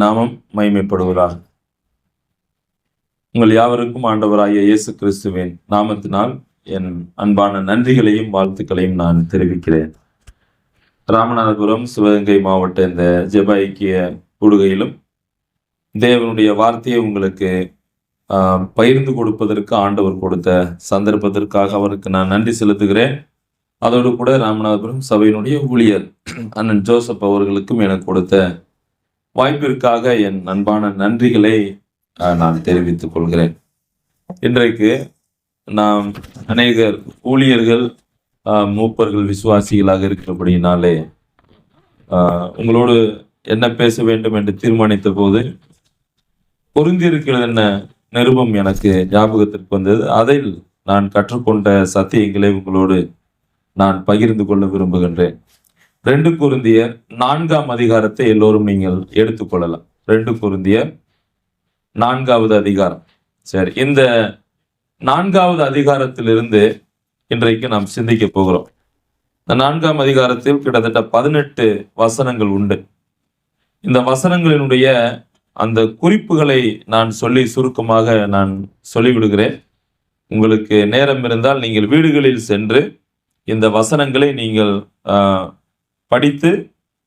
நாமம் மகிமைப்படுவதாக. உங்கள் யாவருக்கும் ஆண்டவராகிய இயேசு கிறிஸ்துவின் நாமத்தினால் என் அன்பான நன்றிகளையும் வாழ்த்துக்களையும் நான் தெரிவிக்கிறேன். ராமநாதபுரம் சிவகங்கை மாவட்ட இந்த ஜெப ஐக்கிய கூடுகையிலும் தேவனுடைய வார்த்தையை உங்களுக்கு பகிர்ந்து கொடுப்பதற்கு ஆண்டவர் கொடுத்த சந்தர்ப்பத்திற்காக அவருக்கு நான் நன்றி செலுத்துகிறேன். அதோடு கூட ராமநாதபுரம் சபையினுடைய ஊழியர் அண்ணன் ஜோசப் அவர்களுக்கும் எனக்கு கொடுத்த வாய்ப்பிற்காக என் அன்பான நன்றிகளை நான் தெரிவித்துக் கொள்கிறேன். இன்றைக்கு நாம் அநேகர் ஊழியர்கள் மூப்பர்கள் விசுவாசிகளாக இருக்கிறபடினாலே உங்களோடு என்ன பேச வேண்டும் என்று தீர்மானித்த போது பொருந்தியிருக்கிறது என்ன நிருபம் எனக்கு ஞாபகத்திற்கு வந்தது. அதில் நான் கற்றுக்கொண்ட சத்தியங்களை உங்களோடு நான் பகிர்ந்து கொள்ள விரும்புகின்றேன். 2 கொரிந்தியர் 4ஆம் அதிகாரத்தை எல்லோரும் நீங்கள் எடுத்துக்கொள்ளலாம். 2 கொரிந்தியர் 4வது அதிகாரம். சரி, இந்த 4வது அதிகாரத்திலிருந்து இன்றைக்கு நாம் சிந்திக்க போகிறோம். இந்த 4ஆம் அதிகாரத்தில் கிட்டத்தட்ட 18 வசனங்கள் உண்டு. இந்த வசனங்களினுடைய அந்த குறிப்புகளை நான் சொல்லி சுருக்கமாக நான் சொல்லிவிடுகிறேன். உங்களுக்கு நேரம் இருந்தால் நீங்கள் வீடுகளில் சென்று இந்த வசனங்களை நீங்கள் படித்து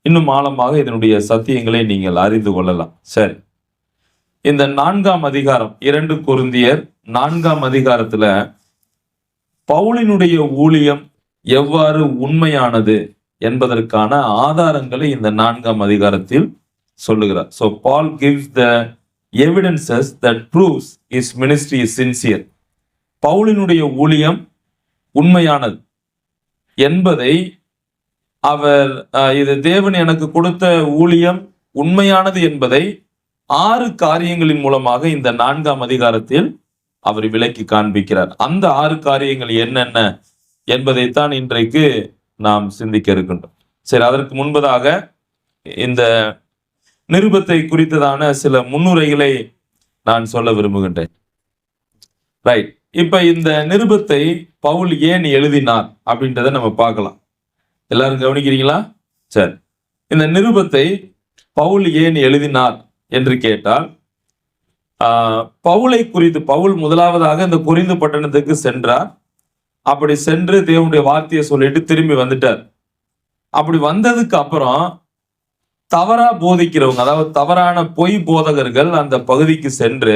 இன்னும் ஆழமாக இதனுடைய சத்தியங்களை நீங்கள் அறிந்து கொள்ளலாம். சரி, இந்த 4ஆம் அதிகாரம் 2 கொரிந்தியர் 4ஆம் அதிகாரத்துல பவுலினுடைய ஊழியம் எவ்வாறு உண்மையானது என்பதற்கான ஆதாரங்களை இந்த 4ஆம் அதிகாரத்தில் சொல்லுகிறார். So Paul gives the evidences that proves his ministry is sincere. பவுலினுடைய ஊழியம் உண்மையானது என்பதை அவர் இது தேவன் எனக்கு கொடுத்த ஊழியம் உண்மையானது என்பதை 6 காரியங்களின் மூலமாக இந்த 4ஆம் அதிகாரத்தில் அவர் விளக்கி காண்பிக்கிறார். அந்த 6 காரியங்கள் என்னென்ன என்பதைத்தான் இன்றைக்கு நாம் சிந்திக்க இருக்கின்றோம். சரி, அதற்கு முன்பதாக இந்த நிருபத்தை குறித்ததான சில முன்னுரைகளை நான் சொல்ல விரும்புகின்றேன். ரைட், இப்ப இந்த நிருபத்தை பவுல் ஏன் எழுதினார் அப்படின்றத நம்ம பார்க்கலாம். எல்லாரும் கவனிக்கிறீங்களா? சரி, இந்த நிருபத்தை பவுல் ஏன் எழுதினார் என்று கேட்டால், பவுலை குறித்து பவுல் முதலாவதாக இந்த கொரிந்து பட்டணத்துக்கு சென்றார். அப்படி சென்று தேவனுடைய வார்த்தையை சொல்லிட்டு திரும்பி வந்துட்டார். அப்படி வந்ததுக்கு அப்புறம் தவறா போதிக்கிறவங்க, அதாவது தவறான பொய் போதகர்கள் அந்த பகுதிக்கு சென்று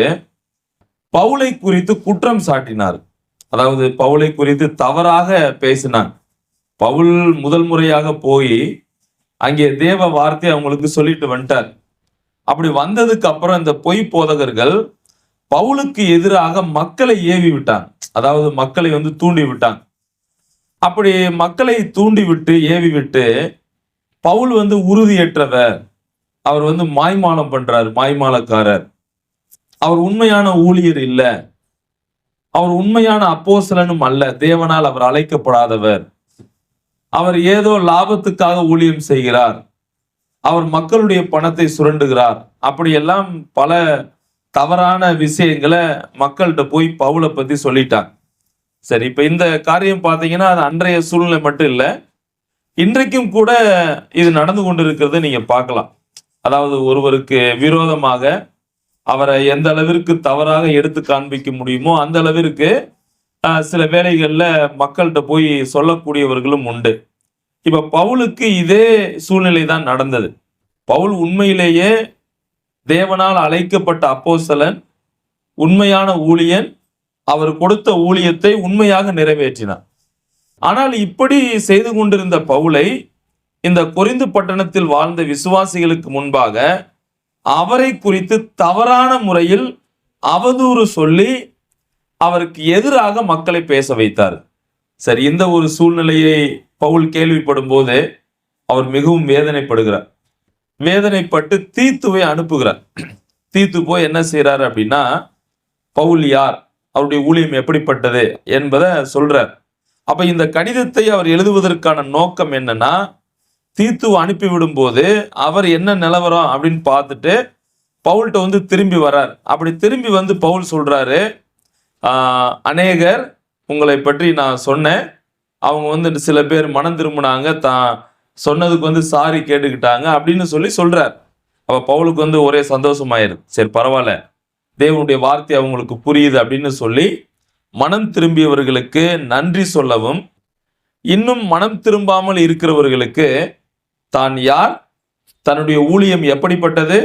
பவுலை குறித்து குற்றம் சாட்டினார். அதாவது பவுலை குறித்து தவறாக பேசினார். பவுல் முதல் முறையாக போய் அங்கே தேவ வார்த்தை அவங்களுக்கு சொல்லிட்டு வந்துட்டார். அப்படி வந்ததுக்கு அப்புறம் இந்த பொய் போதகர்கள் பவுலுக்கு எதிராக மக்களை ஏவி விட்டாங்க. அதாவது மக்களை தூண்டி விட்டாங்க. அப்படி மக்களை தூண்டி விட்டு ஏவி விட்டு பவுல் உறுதியற்றவர், அவர் மாய்மாலம் பண்றார், மாய்மாலக்காரர், அவர் உண்மையான ஊழியர் இல்ல, அவர் உண்மையான அப்போஸ்தலனும் அல்ல, தேவனால் அவர் அழைக்கப்படாதவர், அவர் ஏதோ லாபத்துக்காக ஊழியம் செய்கிறார், அவர் மக்களுடைய பணத்தை சுரண்டுகிறார், அப்படியெல்லாம் பல தவறான விஷயங்களை மக்கள்கிட்ட போய் பவுலை பத்தி சொல்லிட்டாங்க. சரி, இப்ப இந்த காரியம் பார்த்தீங்கன்னா அது அன்றைய சூழ்நிலை மட்டும் இல்லை, இன்றைக்கும் கூட இது நடந்து கொண்டிருக்கிறத நீங்க பார்க்கலாம். அதாவது ஒருவருக்கு விரோதமாக அவரை எந்த அளவிற்கு தவறாக எடுத்து காண்பிக்க முடியுமோ அந்த அளவிற்கு சில வேளைகள்ல மக்கள்கிட்ட போய் சொல்லக்கூடியவர்களும் உண்டு. இப்ப பவுலுக்கு இதே சூழ்நிலை தான் நடந்தது. பவுல் உண்மையிலேயே தேவனால் அழைக்கப்பட்ட அப்போஸ்தலன், உண்மையான ஊழியன், அவர் கொடுத்த ஊழியத்தை உண்மையாக நிறைவேற்றினார். ஆனால் இப்படி செய்து கொண்டிருந்த பவுலை இந்த கொரிந்து பட்டணத்தில் வாழ்ந்த விசுவாசிகளுக்கு முன்பாக அவரை குறித்து தவறான முறையில் அவதூறு சொல்லி அவருக்கு எதிராக மக்களை பேச வைத்தார். சரி, இந்த ஒரு சூழ்நிலையை பவுல் கேள்விப்படும் போது அவர் மிகவும் வேதனைப்படுகிறார். வேதனைப்பட்டு தீத்துவை அனுப்புகிறார். தீத்து போய் என்ன செய்யறாரு அப்படின்னா, பவுல் யார், அவருடைய ஊழியம் எப்படிப்பட்டது என்பதை சொல்றார். அப்ப இந்த கடிதத்தை அவர் எழுதுவதற்கான நோக்கம் என்னன்னா, தீத்துவை அனுப்பிவிடும் போது அவர் என்ன நிலவரம் அப்படின்னு பார்த்துட்டு பவுல்கிட்ட திரும்பி வர்றார். அப்படி திரும்பி பவுல் சொல்றாரு, அநேகர் உங்களை பற்றி நான் சொன்னேன், அவங்க சில பேர் மனம் திரும்பினாங்க, தான் சொன்னதுக்கு சாரி கேட்டுக்கிட்டாங்க அப்படின்னு சொல்றார். அப்ப பவுலுக்கு ஒரே சந்தோஷமாயிருது. சரி பரவாயில்ல, தேவனுடைய வார்த்தை அவங்களுக்கு புரியுது அப்படின்னு சொல்லி மனம் திரும்பியவர்களுக்கு நன்றி சொல்லவும், இன்னும் மனம் திரும்பாமல் இருக்கிறவர்களுக்கு தான் யார், தன்னுடைய ஊழியம் எப்படிப்பட்டது,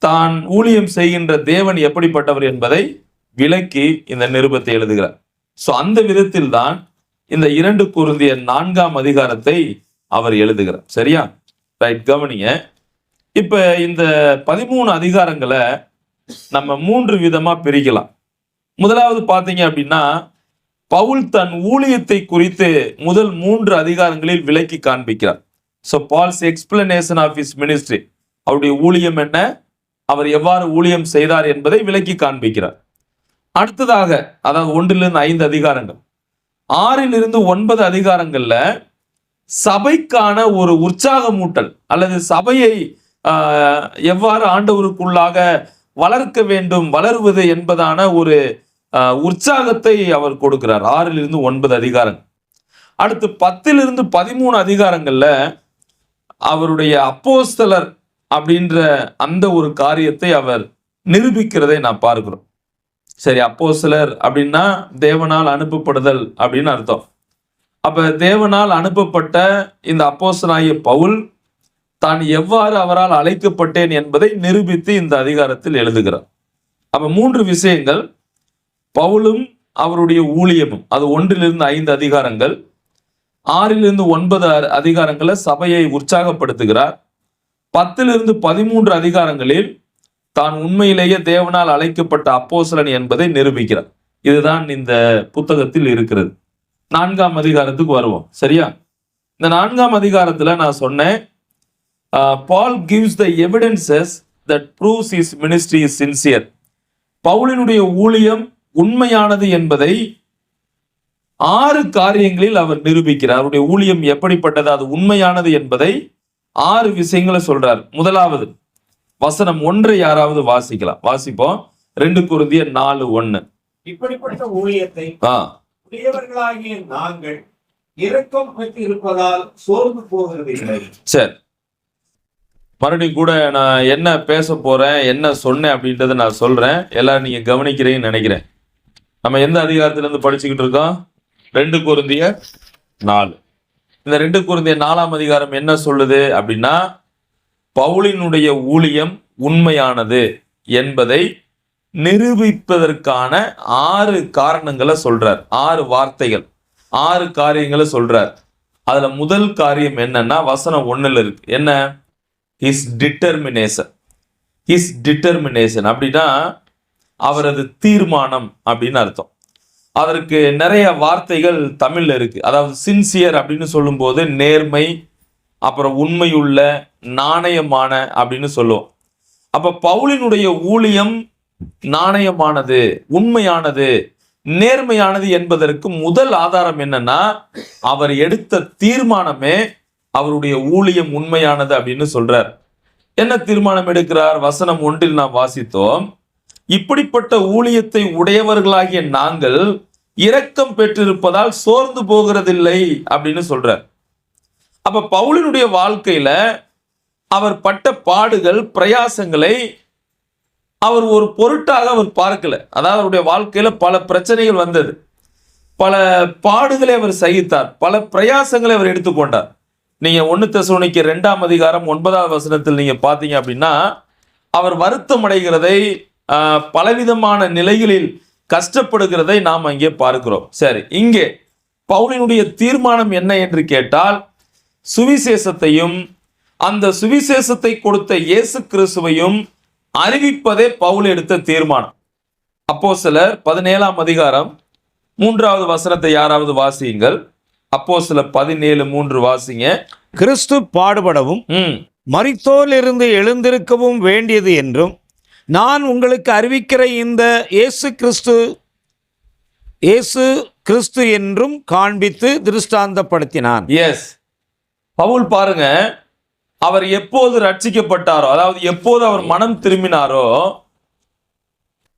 தான் ஊழியம் செய்கின்ற தேவன் எப்படிப்பட்டவர் என்பதை விளக்கி இந்த நிருபத்தை எழுதுகிறார். ஸோ அந்த விதத்தில் தான் இந்த 2 கொரிந்தியர் 4ஆம் அதிகாரத்தை அவர் எழுதுகிறார். சரியா? ரைட், கவனிங்க. இப்ப இந்த 13 அதிகாரங்களை நம்ம 3 விதமா பிரிக்கலாம். முதலாவது பார்த்தீங்க அப்படின்னா, பவுல் தன் ஊழியத்தை குறித்து முதல் 3 அதிகாரங்களில் விளக்கி காண்பிக்கிறார். So Paul's explanation of his ministry, அவருடைய ஊழியம் என்ன, அவர் எவ்வாறு ஊழியம் செய்தார் என்பதை விளக்கி காண்பிக்கிறார். அடுத்ததாக, அதாவது 1 5 அதிகாரங்கள், 6 9 அதிகாரங்கள்ல சபைக்கான ஒரு உற்சாகமூட்டல் அல்லது சபையை எவ்வாறு ஆண்டவருக்குள்ளாக வளர்க்க வேண்டும், வளருவது என்பதான ஒரு உற்சாகத்தை அவர் கொடுக்கிறார். 6 9 அதிகாரங்கள். அடுத்து 10 13 அதிகாரங்கள்ல அவருடைய அப்போஸ்தலர் அப்படின்ற அந்த ஒரு காரியத்தை அவர் நிரூபிக்கிறதை நான் பார்க்கிறோம். சரி, அப்போஸ்தலர் அப்படின்னா தேவனால் அனுப்பப்படுதல் அப்படின்னு அர்த்தம். அப்ப தேவனால் அனுப்பப்பட்ட இந்த அப்போஸ்தலனாகிய பவுல் தான் எவ்வாறு அவரால் அழைக்கப்பட்டேன் என்பதை நிரூபித்து இந்த அதிகாரத்தில் எழுதுகிறார். அப்ப 3 விஷயங்கள், பவுலும் அவருடைய ஊழியமும், அது 1 5 அதிகாரங்கள், 6 9 அதிகாரங்களை சபையை உற்சாகப்படுத்துகிறார். 10 13 அதிகாரங்களில் தான் உண்மையிலேயே தேவனால் அழைக்கப்பட்ட அப்போஸ்தலன் என்பதை நிரூபிக்கிறார். இதுதான் இந்த புத்தகத்தில் இருக்கிறது. 4ஆம் அதிகாரத்துக்கு வருவோம். சரியா? இந்த 4ஆம் அதிகாரத்துல நான் சொன்னேன், Paul gives the evidences that proves his ministry is sincere. பவுலினுடைய ஊழியம் உண்மையானது என்பதை 6 காரியங்களில் அவர் நிரூபிக்கிறார். அவருடைய ஊழியம் எப்படிப்பட்டது, அது உண்மையானது என்பதை 6 விஷயங்களை சொல்றார். முதலாவது வசனம் 1 யாராவது வாசிக்கலாம்? வாசிப்போம். 2 கொரிந்தியர் 4:1. இப்படிப்பட்ட ஊழியத்தை உடையவர்களாகிய நாங்கள் இரக்கம் பெற்று இருப்பதால் சோர்ந்து போகிறதில்லை. சரி, மறுபடியும் கூட நான் என்ன பேச போறேன், என்ன சொன்னேன் அப்படின்றத நான் சொல்றேன். எல்லாரும் நீங்க கவனிக்கிறீங்கன்னு நினைக்கிறேன். நம்ம எந்த அதிகாரத்துல இருந்து படிச்சுக்கிட்டு இருக்கோம்? 2 கொரிந்தியர் 4. இந்த 2 கொரிந்தியர் 4ஆம் அதிகாரம் என்ன சொல்லுது அப்படின்னா, பவுலினுடைய ஊழியம் உண்மையானது என்பதை நிரூபிப்பதற்கான 6 காரணங்களை சொல்றார். 6 வார்த்தைகள், 6 காரியங்களை சொல்றார். அதுல முதல் காரியம் என்னன்னா வசனம் 1 இருக்கு. என்ன? His determination. ஹிஸ் டிட்டர்மினேஷன் அப்படின்னா அவரது தீர்மானம் அப்படின்னு அர்த்தம். அதற்கு நிறைய வார்த்தைகள் தமிழ்ல இருக்கு. அதாவது சின்சியர் அப்படின்னு சொல்லும் போது நேர்மை, அப்புறம் உண்மையுள்ள, நாணயமான அப்படின்னு சொல்லுவோம். அப்ப பவுலினுடைய ஊழியம் நாணயமானது, உண்மையானது, நேர்மையானது என்பதற்கு முதல் ஆதாரம் என்னன்னா, அவர் எடுத்த தீர்மானமே அவருடைய ஊழியம் உண்மையானது அப்படின்னு சொல்றார். என்ன தீர்மானம் எடுக்கிறார்? வசனம் 1 நாம் வாசித்தோம். இப்படிப்பட்ட ஊழியத்தை உடையவர்களாகிய நாங்கள் இரக்கம் பெற்றிருப்பதால் சோர்ந்து போகிறதில்லை அப்படின்னு சொல்றார். அப்ப பவுலினுடைய வாழ்க்கையில அவர் பட்ட பாடுகள், பிரயாசங்களை அவர் ஒரு பொருட்டாக அவர் பார்க்கல. அதாவது அவருடைய வாழ்க்கையில பல பிரச்சனைகள் வந்தது, பல பாடுகளை அவர் சகித்தார், பல பிரயாசங்களை அவர் எடுத்துக்கொண்டார். நீங்க 1 தெசலோனிக்கேயர் 2ஆம் அதிகாரம் 9வது வசனத்தில் நீங்க பாத்தீங்க அப்படின்னா, அவர் வருத்தம் அடைகிறதை, பலவிதமான நிலைகளில் கஷ்டப்படுகிறதை நாம் அங்கே பார்க்கிறோம். சரி, இங்கே பவுலினுடைய தீர்மானம் என்ன என்று கேட்டால், சுவிசேஷத்தையும் அந்த சுவிசேஷத்தை கொடுத்த இயேசு கிறிஸ்துவையும் அறிவிப்பதே பவுல் எடுத்த தீர்மானம். அப்போஸ்தலர் 17ஆம் அதிகாரம் 3வது வசனத்தை யாராவது வாசியுங்கள். அப்போஸ்தலர் 17:3 வாசிங்க. கிறிஸ்து பாடுபடவும் மரித்தோரிலிருந்து எழுந்திருக்கவும் வேண்டியது என்றும் நான் உங்களுக்கு அறிவிக்கிற இந்த இயேசு கிறிஸ்து என்றும் காண்பித்து திருஷ்டாந்தப்படுத்தினான். எஸ், பவுல் பாருங்க, அவர் எப்போது ரட்சிக்கப்பட்டாரோ, அதாவது எப்போது அவர் மனம் திரும்பினாரோ,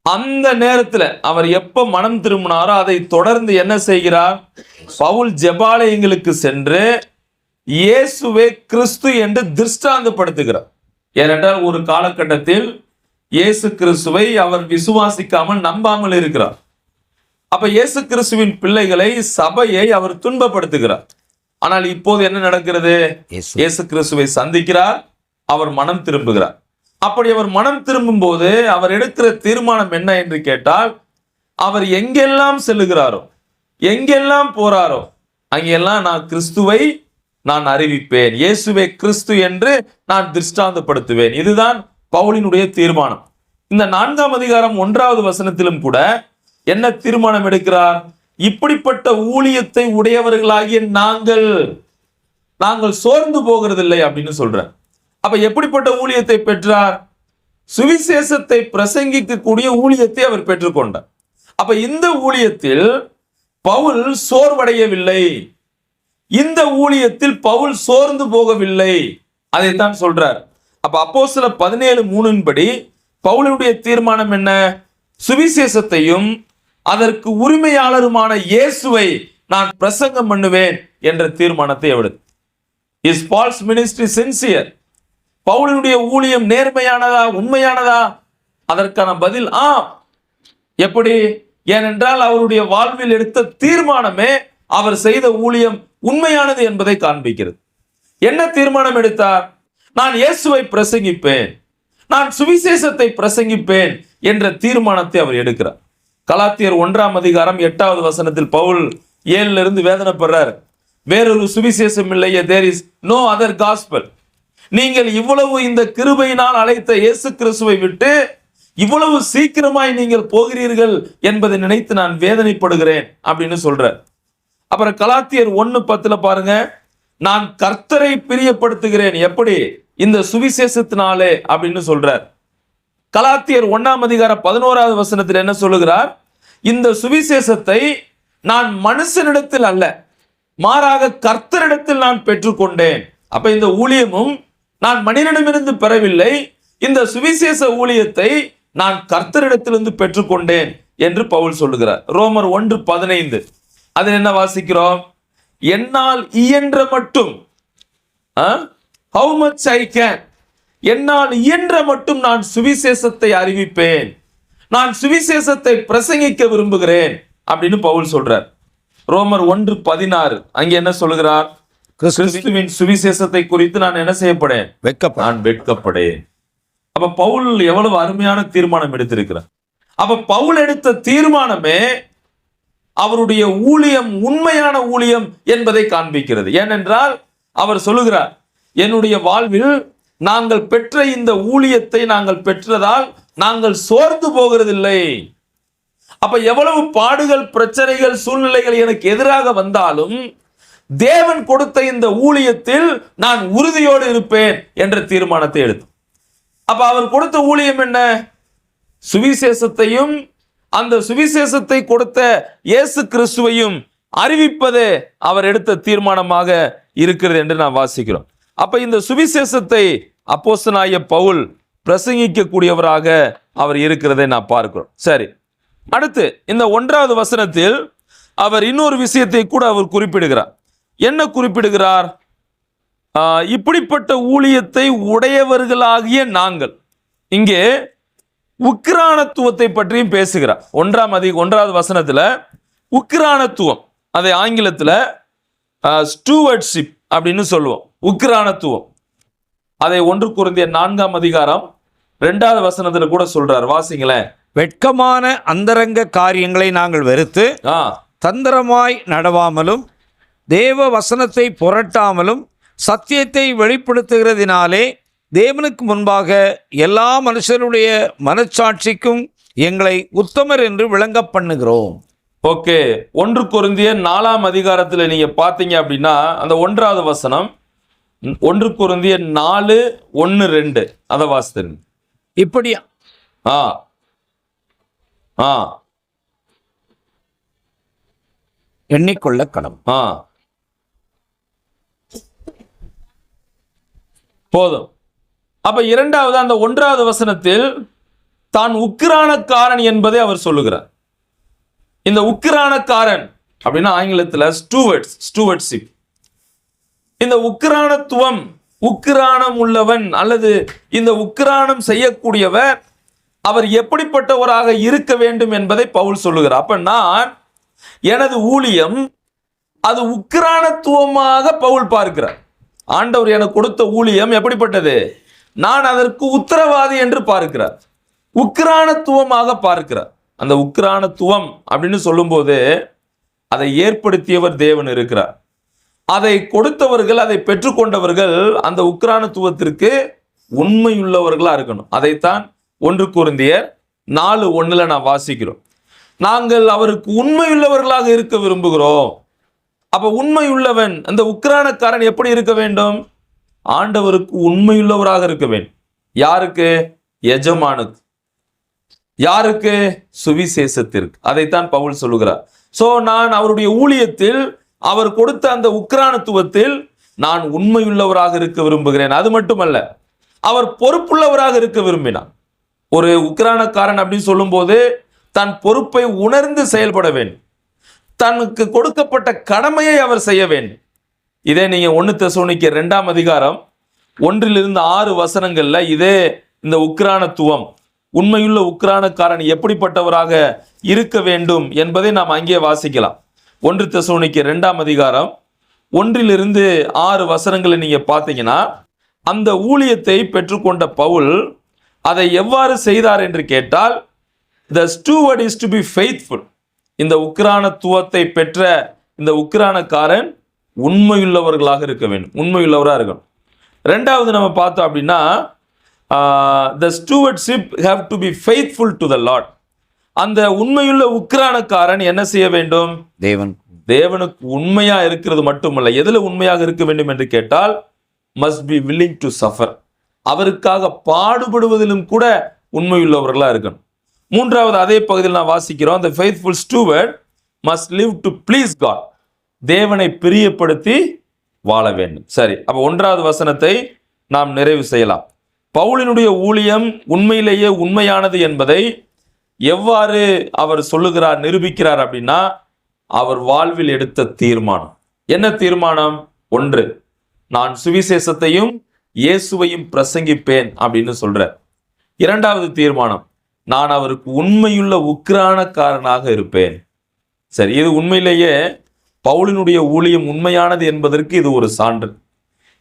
அந்த நேரத்தில் அவர் எப்ப மனம் திரும்பினாரோ அதை தொடர்ந்து என்ன செய்கிறார்? பவுல் ஜெபாலயங்களுக்கு சென்று இயேசுவே கிறிஸ்து என்று திருஷ்டாந்தப்படுத்துகிறார். ஏனென்றால் ஒரு காலகட்டத்தில் இயேசு கிறிஸ்துவை அவர் விசுவாசிக்காமல் நம்பாமல் இருக்கிறார். அப்ப இயேசு கிறிஸ்துவின் பிள்ளைகளை, சபையை அவர் துன்பப்படுத்துகிறார். ஆனால் இப்போது என்ன நடக்கிறது? இயேசு கிறிஸ்துவை சந்திக்கிறார், அவர் மனம் திரும்புகிறார். அப்படி அவர் மனம் திரும்பும் போது அவர் எடுக்கிற தீர்மானம் என்ன என்று கேட்டால், அவர் எங்கெல்லாம் செல்லுகிறாரோ, எங்கெல்லாம் போறாரோ, அங்கெல்லாம் நான் கிறிஸ்துவை நான் அறிவிப்பேன், இயேசுவே கிறிஸ்து என்று நான் திருஷ்டாந்தப்படுத்துவேன். இதுதான் பவுலினுடைய தீர்மானம். இந்த 4ஆம் அதிகாரம் 1வது வசனத்திலும் கூட என்ன தீர்மானம் எடுக்கிறார்? இப்படிப்பட்ட ஊழியத்தை உடையவர்களாகிய நாங்கள் சோர்ந்து போகிறதில்லை அப்படின்னு சொல்றார். அப்ப எப்படிப்பட்ட ஊழியத்தை பெற்றார்? சுவிசேஷத்தை பிரசங்கிக்கக்கூடிய ஊழியத்தை அவர் பெற்றுக்கொண்டார். அப்ப இந்த ஊழியத்தில் பவுல் சோர்வடையவில்லை, இந்த ஊழியத்தில் பவுல் சோர்ந்து போகவில்லை. அதைத்தான் சொல்றார். அப்ப அப்போஸ்தலர் 17:3 படி பவுலுடைய தீர்மானம் என்ன? சுவிசேஷத்தையும் அதற்கு உரிமையாளருமான இயேசுவை நான் பிரசங்கம் பண்ணுவேன் என்ற தீர்மானத்தை எடுத்து. Is Paul's ministry sincere? பவுலுடைய ஊழியம் நேர்மையானதா, உண்மையானதா? அதற்கான பதில் ஆம். எப்படி? ஏனென்றால் அவருடைய வாழ்வில் எடுத்த தீர்மானமே அவர் செய்த ஊழியம் உண்மையானது என்பதை காண்பிக்கிறது. என்ன தீர்மானம் எடுத்தார்? நான் இயேசுவை பிரசங்கிப்பேன், நான் சுவிசேஷத்தை பிரசங்கிப்பேன் என்ற தீர்மானத்தை அவர் எடுக்கிறார். கலாத்தியர் 1ஆம் அதிகாரம் 8வது வசனத்தில் பவுல் 7 வேதனைப்படுறார். வேறொரு சுவிசேஷம் இல்லையே, there is no other gospel. நீங்கள் இவ்வளவு இந்த கிருபையினால் அழைத்த இயேசு கிறிஸ்துவை விட்டு இவ்வளவு சீக்கிரமாய் நீங்கள் போகிறீர்கள் என்பதை நினைத்து நான் வேதனைப்படுகிறேன் அப்படின்னு சொல்றார். அப்புறம் கலாத்தியர் 1:10 பாருங்க, நான் கர்த்தரை பிரியப்படுத்துகிறேன். எப்படி? இந்த சுவிசேஷத்தினாலே அப்படின்னு சொல்றார். கலாத்தியர் 1ஆம் அதிகாரம் 11வது வசனத்தில் என்ன சொல்லுகிறார்? இந்த சுவிசேஷத்தை நான் மனுஷனிடத்தில் அல்ல, மாறாக கர்த்தரிடத்தில் நான் பெற்றுக்கொண்டேன். அப்ப இந்த ஊழியமும் நான் மனிதனிடமிருந்து பெறவில்லை, இந்த சுவிசேஷ ஊழியத்தை நான் கர்த்தரிடத்திலிருந்து பெற்றுக்கொண்டேன் என்று பவுல் சொல்லுகிறார். ரோமர் 1:15 அதில் என்ன வாசிக்கிறோம்? என்னால் இயன்ற மட்டும், how much I can, என்னால் இயன்ற மட்டும் நான் சுவிசேஷத்தை அறிவிப்பேன், நான் சுவிசேஷத்தை பிரசங்கிக்க விரும்புகிறேன் அப்படின்னு பவுல் சொல்றார். ரோமர் 1:16 அங்கே என்ன சொல்லுகிறார்? கிறிஸ்துவின் சுவிசேஷத்தை குறித்து நான் என்ன செய்யப்படேன்? நான் வெட்கப்படேன். அப்ப பவுல் எவ்வளவு அருமையான தீர்மானம் எடுத்திருக்கிறார். அப்ப பவுல் எடுத்த தீர்மானமே அவருடைய ஊழியம் உண்மையான ஊழியம் என்பதை காண்பிக்கிறது. ஏனென்றால் அவர் சொல்லுகிறார், என்னுடைய வாழ்வில் நாங்கள் பெற்ற இந்த ஊழியத்தை நாங்கள் பெற்றதால் நாங்கள் சோர்ந்து போகிறதில்லை. அப்ப எவ்வளவு பாடுகள், பிரச்சனைகள், சூழ்நிலைகள் எனக்கு எதிராக வந்தாலும் தேவன் கொடுத்த இந்த ஊழியத்தில் நான் உறுதியோடு இருப்பேன் என்ற தீர்மானத்தை எடுத்து. அப்ப அவர் கொடுத்த ஊழியம் என்ன? சுவிசேஷத்தையும் அந்த சுவிசேஷத்தை கொடுத்த இயேசு கிறிஸ்துவையும் அறிவிப்பதே அவர் எடுத்த தீர்மானமாக இருக்கிறது என்று நாம் வாசிக்கிறோம். அப்ப இந்த சுவிசேஷத்தை அப்போஸ்தலனாகிய பவுல் பிரசங்கிக்க கூடியவராக அவர் இருக்கிறதை நாம் பார்க்கிறோம். சரி, அடுத்து இந்த 1வது வசனத்தில் அவர் இன்னொரு விஷயத்தை கூட அவர் குறிப்பிடுகிறார். என்ன குறிப்பிடுகிறார்? இப்படிப்பட்ட ஊழியத்தை உடையவர்களாகிய நாங்கள். இங்கே உக்கிரானத்துவத்தை பற்றியும் பேசுகிறார். 1வது வசனத்தில் உக்கிரானத்துவம், அதை ஆங்கிலத்தில் ஸ்டூவர்ட்ஷிப் அப்படின்னு சொல்லுவோம். உக்கிரானத்துவம் அதை 1 கொரிந்தியர் 4ஆம் அதிகாரம் 2வது வசனத்தில் கூட சொல்றார். வாசிங்களேன். வெட்கமான அந்தரங்க காரியங்களை நாங்கள் வெறுத்து தந்திரமாய் நடவாமலும் தேவ வசனத்தை புரட்டாமலும் சத்தியத்தை வெளிப்படுத்துகிறதினாலே தேவனுக்கு முன்பாக எல்லா மனுஷருடைய மனச்சாட்சிக்கும் எங்களை உத்தமர் என்று விளங்க பண்ணுகிறோம். ஓகே, 1 கொரிந்தியர் 4ஆம் அதிகாரத்தில் நீங்க பார்த்தீங்க அப்படின்னா அந்த 1வது வசனம் 1 கொரிந்தியர் 4:1-2 அதை வாசித்தேன். இப்படி எண்ணிக்கொள்ள கடம் போதும். அப்ப 2வது அந்த 1வது வசனத்தில் தான் உக்கிரானக்காரன் என்பதை அவர் சொல்லுகிறார். இந்த உக்கிரானக்காரன் அப்படின்னா ஆங்கிலத்தில் ஸ்டூவர்ட்ஷிப். இந்த உக்கிரானத்துவம் உக்கிரானம் உள்ளவன் அல்லது இந்த உக்கிரானம் செய்யக்கூடியவர் அவர் எப்படிப்பட்டவராக இருக்க வேண்டும் என்பதை பவுல் சொல்லுகிறார். அப்ப நான் எனது ஊழியம் அது உக்கிரானத்துவமாக பவுல் பார்க்கிறார். ஆண்டவர் எனக்கு கொடுத்த ஊழியம் எப்படிப்பட்டது? நான் அதற்கு உத்தரவாதி என்று பார்க்கிறார். உக்கிரானத்துவமாக பார்க்கிறார். அந்த உக்கிரானத்துவம் அப்படின்னு சொல்லும்போது அதை ஏற்படுத்தியவர் தேவன் இருக்கிறார். அதை கொடுத்தவர்கள், அதை பெற்றுக்கொண்டவர்கள் அந்த உக்கிரானத்துவத்திற்கு உண்மையுள்ளவர்களா இருக்கணும். அதைத்தான் 1 கொரிந்தியர் 4:1 நான் வாசிக்கிறோம். நாங்கள் அவருக்கு உண்மையுள்ளவர்களாக இருக்க விரும்புகிறோம். அப்ப உண்மையுள்ளவன், அந்த உக்கிரானக்காரன் எப்படி இருக்க வேண்டும்? ஆண்டவருக்கு உண்மையுள்ளவராக இருக்க வேண்டும். யாருக்கு? எஜமானுக்கு. யாருக்கு? சுவிசேஷத்திற்கு. அதைத்தான் பவுல் சொல்லுகிறார். சோ நான் அவருடைய ஊழியத்தில், அவர் கொடுத்த அந்த உக்கிரானத்துவத்தில் நான் உண்மையுள்ளவராக இருக்க விரும்புகிறேன். அது மட்டுமல்ல, அவர் பொறுப்புள்ளவராக இருக்க விரும்பினார். ஒரு உக்கிரானக்காரன் அப்படின்னு சொல்லும்போது தன் பொறுப்பை உணர்ந்து செயல்பட வேண்டும். தனக்கு கொடுக்கப்பட்ட கடமையை அவர் செய்ய வேண்டும். இதே நீங்க 1 தெசலோனிக்கேயர் 2ஆம் அதிகாரம் 1-6 வசனங்கள்ல இதே இந்த உக்கிரானத்துவம், உண்மையுள்ள உக்கிரானக்காரன் எப்படிப்பட்டவராக இருக்க வேண்டும் என்பதை நாம் அங்கே வாசிக்கலாம். 1 தெசலோனிக்கேயர் 2ஆம் அதிகாரம் 1-6 வசனங்களை நீங்க பார்த்தீங்கன்னா, அந்த ஊழியத்தை பெற்றுக்கொண்ட பவுல் அதை எவ்வாறு செய்தார் என்று கேட்டால், the steward is to be faithful. இந்த உக்கிரானத்துவத்தை பெற்ற இந்த உக்கிரானக்காரன் உண்மையுள்ளவர்களாக இருக்க வேண்டும், உண்மையுள்ளவராக இருக்கணும். ரெண்டாவது நம்ம பார்த்தோம் அப்படின்னா, the stewardship have to be faithful to the Lord. அந்த உண்மையுள்ள உக்கிரானக்காரன் என்ன செய்ய வேண்டும்? தேவனுக்கு உண்மையா இருக்கிறது மட்டுமல்ல, எதுல உண்மையாக இருக்க வேண்டும் என்று கேட்டால், must be willing to suffer. அவருக்காக பாடுபடுவதிலும் கூட உண்மையுள்ளவர்களா இருக்கணும். மூன்றாவது அதே பகுதியில் நான் வாசிக்கிறோம், the faithful steward must live to please God. தேவனை பிரியப்படுத்தி வாழ வேண்டும். சரி, அப்ப 1வது வசனத்தை நாம் நிறைவு செய்யலாம். பவுலினுடைய ஊழியம் உண்மையிலேயே உண்மையானது என்பதை எவ்வாறு அவர் சொல்லுகிறார், நிரூபிக்கிறார் அப்படின்னா, அவர் வாழ்வில் எடுத்த தீர்மானம். என்ன தீர்மானம்? 1, நான் சுவிசேஷத்தையும் இயேசுவையும் பிரசங்கிப்பேன் அப்படின்னு சொல்றார். 2வது தீர்மானம், நான் அவருக்கு உண்மையுள்ள உக்கிரானக்காரனாக இருப்பேன். சரி, இது உண்மையிலேயே பவுலினுடைய ஊழியம் உண்மையானது என்பதற்கு இது ஒரு சான்று.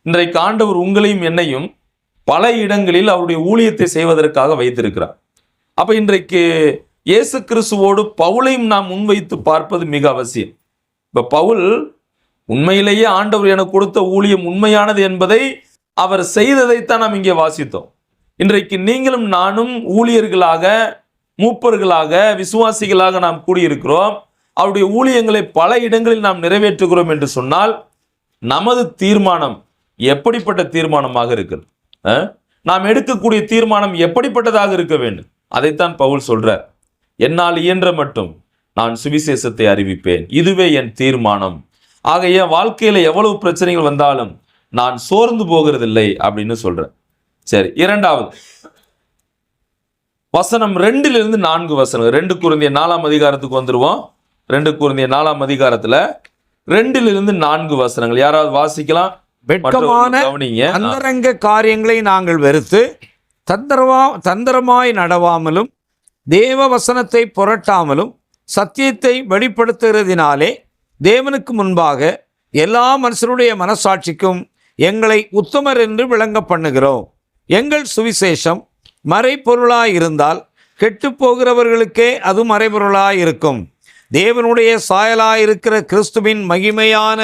இன்றைக்கு ஆண்டவர் உங்களையும் என்னையும் பல இடங்களில் அவருடைய ஊழியத்தை செய்வதற்காக வைத்திருக்கிறார். அப்ப இன்றைக்கு இயேசு கிறிஸ்துவோடு பவுலையும் நாம் முன்வைத்து பார்ப்பது மிக அவசியம். இப்ப பவுல் உண்மையிலேயே ஆண்டவர் எனக்கு கொடுத்த ஊழியம் உண்மையானது என்பதை அவர் செய்ததைத்தான் நாம் இங்கே வாசித்தோம். இன்றைக்கு நீங்களும் நானும் ஊழியர்களாக, மூப்பர்களாக, விசுவாசிகளாக நாம் கூடியிருக்கிறோம். அவருடைய ஊழியங்களை பல இடங்களில் நாம் நிறைவேற்றுகிறோம் என்று சொன்னால், நமது தீர்மானம் எப்படிப்பட்ட தீர்மானமாக இருக்கிறது? நாம் எடுக்கக்கூடிய தீர்மானம் எப்படிப்பட்டதாக இருக்க வேண்டும்? அதைத்தான் பவுல் சொல்றார். என்னால் இயன்ற மட்டும் நான் சுவிசேஷத்தை அறிவிப்பேன், இதுவே என் தீர்மானம். ஆக என் வாழ்க்கையில எவ்வளவு பிரச்சனைகள் வந்தாலும் நான் சோர்ந்து போகிறதில்லை அப்படின்னு சொல்றேன். சரி, 2வது வசனம் 2-4 வசனம், 2 கொரிந்தியர் 4ஆம் அதிகாரத்துக்கு வந்துருவோம். 2 கொரிந்தியர் 4ஆம் அதிகாரத்துல 2-4 வசனங்கள் யாராவது வாசிக்கலாம்? வெட்கமான அந்தரங்க காரியங்களை நாங்கள் வெறுத்து தந்திரமாய் நடவாமலும் தேவ வசனத்தை புரட்டாமலும் சத்தியத்தை வெளிப்படுத்துகிறதினாலே தேவனுக்கு முன்பாக எல்லா மனுஷருடைய மனசாட்சிக்கும் எங்களை உத்தமர் என்று விளங்க பண்ணுகிறோம். எங்கள் சுவிசேஷம் மறைபொருளாயிருந்தால் கெட்டுப்போகிறவர்களுக்கே அது மறைபொருளாயிருக்கும். தேவனுடைய சாயலாயிருக்கிற கிறிஸ்துவின் மகிமையான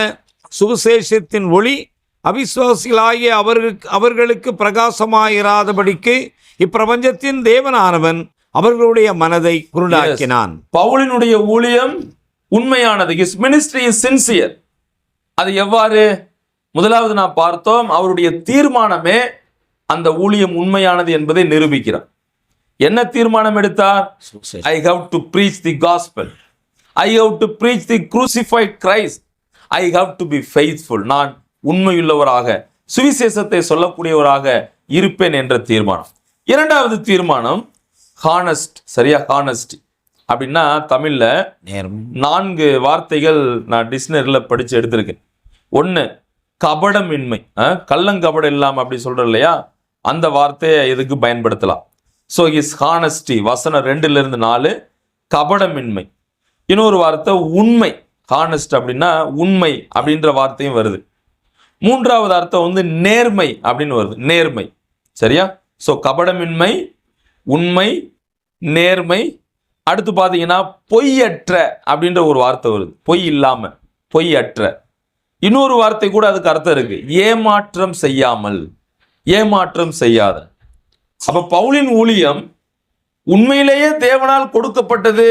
சுவிசேஷத்தின் ஒளி அவிசுவாசிகளாகிய அவர்களுக்கு பிரகாசமாயிராதபடிக்கு இப்பிரபஞ்சத்தின் தேவனானவன் அவர்களுடைய மனதை குருடாக்கினான். பவுலினுடைய ஊழியம் உண்மையானது. His ministry is sincere. அது எவ்வாறு? முதலாவது நாம் பார்த்தோம், அவருடைய தீர்மானமே அந்த ஊழியம் உண்மையானது என்பதை நிரூபிக்கிறார். என்ன தீர்மானம் எடுத்தார்? I have to preach the gospel. I have to preach the crucified Christ. I have to be faithful. நான் உண்மையுள்ளவராக, சுவிசேஷத்தை சொல்லக்கூடியவராக இருப்பேன் என்ற தீர்மானம். 2வது தீர்மானம் ஹானஸ்ட். சரியா? ஹானஸ்ட் அப்படின்னா தமிழ்ல 4 வார்த்தைகள் நான் டிக்ஷனரியில் படிச்சு எடுத்திருக்கேன். 1, கபடமின்மை, கள்ளங்கபடம் இல்லாம அப்படி சொல்றோம் இல்லையா, அந்த வார்த்தையை எதுக்கு பயன்படுத்தலாம். ஸோ இஸ் ஹானஸ்டி, வசனம் 2-4, கபடமின்மை. இன்னொரு வார்த்தை உண்மை, ஹானஸ்ட் அப்படின்னா உண்மை அப்படின்ற வார்த்தையும் வருது. மூன்றாவது அர்த்தம் வந்து நேர்மை அப்படின்னு வருது, நேர்மை. சரியா? ஸோ கபடமின்மை, உண்மை, நேர்மை. அடுத்து பார்த்தீங்கன்னா பொய்யற்ற அப்படின்ற ஒரு வார்த்தை வருது, பொய் இல்லாம, பொய்யற்ற. இன்னொரு வார்த்தை கூட அதுக்கு அர்த்தம் இருக்கு, ஏமாற்றம் செய்யாமல், ஏமாற்றம் செய்யாத. அப்ப பவுலின் ஊழியம் உண்மையிலேயே தேவனால் கொடுக்கப்பட்டது,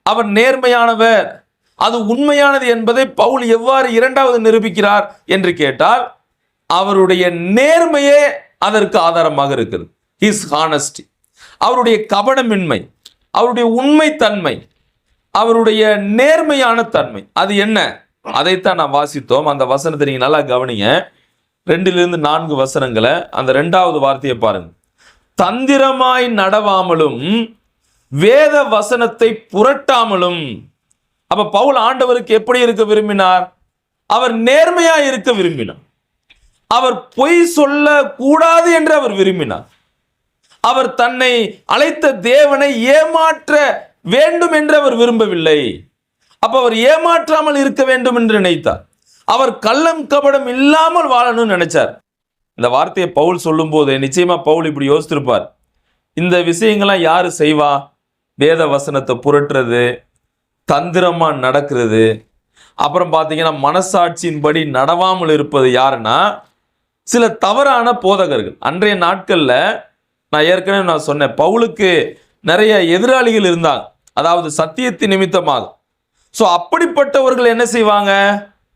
அவர் நேர்மையானவர், அது உண்மையானது என்பதை பவுல் எவ்வாறு இரண்டாவது நிரூபிக்கிறார் என்று கேட்டால், அவருடைய நேர்மையே அதற்கு ஆதாரமாக இருக்கிறது. ஹிஸ் ஹானஸ்டி, அவருடைய கபடமின்மை, அவருடைய உண்மைத்தன்மை, அவருடைய நேர்மையான தன்மை, அது என்ன? அதைத்தான் நான் வாசித்தோம். அந்த வசனத்தை நீங்க நல்லா கவனிங்க. 2-4 வசனங்களை, அந்த 2வது வார்த்தையை பாருங்க. தந்திரமாய் நடவாமலும் வேத வசனத்தை புரட்டாமலும். அப்ப பவுல் ஆண்டவருக்கு எப்படி இருக்க விரும்பினார்? அவர் நேர்மையா இருக்க விரும்பினார். அவர் பொய் சொல்ல கூடாது என்று அவர் விரும்பினார். அவர் தன்னை அழைத்த தேவனை ஏமாற்ற வேண்டும் என்று அவர் விரும்பவில்லை. அப்ப அவர் ஏமாற்றாமல் இருக்க வேண்டும் என்று நினைத்தார். அவர் கள்ளம் கபடம் இல்லாமல் வாழணும்னு நினைச்சார். இந்த வார்த்தையை பவுல் சொல்லும் போது நிச்சயமா பவுல் இப்படி யோசித்திருப்பார், இந்த விஷயங்கள்லாம் யாரு செய்வா? வேத வசனத்தை புரட்டுறது, தந்திரமா நடக்கிறது, அப்புறம் பார்த்தீங்கன்னா மனசாட்சியின்படி நடவாமல் இருப்பது யாருன்னா சில தவறான போதகர்கள். அன்றைய நாட்கள்ல நான் ஏற்கனவே சொன்னேன், பவுலுக்கு நிறைய எதிராளிகள் இருந்தாங்க, அதாவது சத்தியத்தின் நிமித்தமாக. ஸோ அப்படிப்பட்டவர்கள் என்ன செய்வாங்க?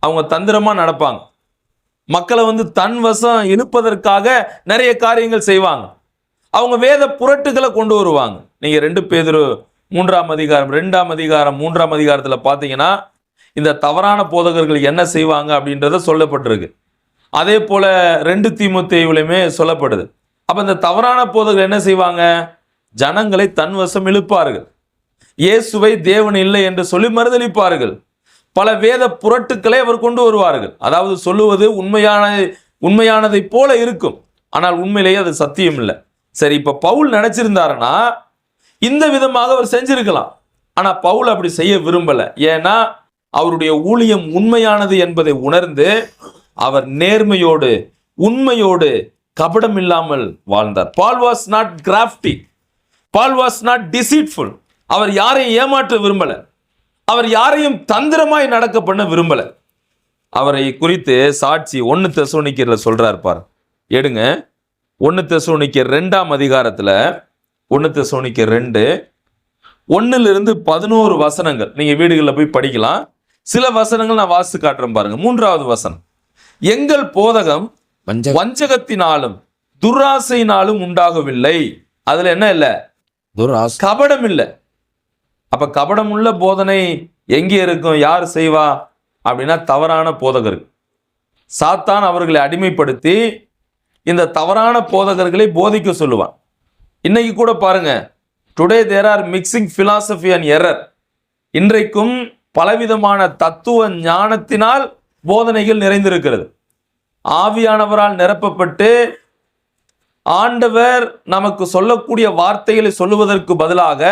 அவங்க தந்திரமா நடப்பாங்க, மக்களை வந்து தன் வசம் இழுப்பதற்காக நிறைய காரியங்கள் செய்வாங்க. அவங்க வேத புரட்டுகளை கொண்டு வருவாங்க. நீங்க 2 பேதுரு 3ஆம் அதிகாரம் 2ஆம் அதிகாரம் 3ஆம் அதிகாரத்துல பார்த்தீங்கன்னா இந்த தவறான போதகர்கள் என்ன செய்வாங்க அப்படின்றத சொல்லப்பட்டிருக்கு. அதே போல 2 தீமோத்தேயுவிலுமே சொல்லப்படுது. அப்ப இந்த தவறான போதகர்கள் என்ன செய்வாங்க? ஜனங்களை தன் வசம் இழுப்பார்கள், இயேசுவை தேவன் இல்லை என்று சொல்லி மறுதலிப்பார்கள், பல வேத புரட்டுக்களை அவர் கொண்டு வருவார்கள். அதாவது சொல்லுவது உண்மையானதை போல இருக்கும், ஆனால் உண்மையிலேயே அது சத்தியம் இல்லை. சரி, இப்ப பவுல் நினைச்சிருந்தாருன்னா இந்த விதமாக அவர் செஞ்சிருக்கலாம். ஆனா பவுல் அப்படி செய்ய விரும்பல. ஏன்னா அவருடைய ஊழியம் உண்மையானது என்பதை உணர்ந்து அவர் நேர்மையோடு உண்மையோடு கபடம் இல்லாமல் வாழ்ந்தார். Paul was not crafty, Paul was not deceitful. அவர் யாரையும் ஏமாற்ற விரும்பல, அவர் யாரையும் தந்திரமாய் நடக்க பண்ண விரும்பல. அவரை குறித்து சாட்சி 1 தெசலோனிக்கேயர்ல சொல்றார் பார், எடுங்க. 1 தெசலோனிக்கேயர் 2ஆம் அதிகாரத்துல 1 தெசலோனிக்கேயர் 2 1-11 வசனங்கள் நீங்க வீடுகளில் போய் படிக்கலாம். சில வசனங்கள் நான் வாசித்து காட்டுறேன் பாருங்க. 3வது வசனம், எங்கள் போதகம் வஞ்சகத்தினாலும் துராசையினாலும் உண்டாகவில்லை. அதுல என்ன இல்லை? கபடம் இல்லை. அப்ப கபடம் உள்ள போதனை எங்கே இருக்கும்? யார் செய்வா அப்படின்னா தவறான போதகர்கள். சாத்தான் அவர்களை அடிமைப்படுத்தி இந்த தவறான போதகர்களை போதிக்க சொல்லுவான். இன்னைக்கு கூட பாருங்க, today there are mixing philosophy and error. இன்றைக்கும் பலவிதமான தத்துவ ஞானத்தினால் போதனைகள் நிறைந்திருக்கிறது. ஆவியானவரால் நிரப்பப்பட்டு ஆண்டவர் நமக்கு சொல்லக்கூடிய வார்த்தைகளை சொல்லுவதற்கு பதிலாக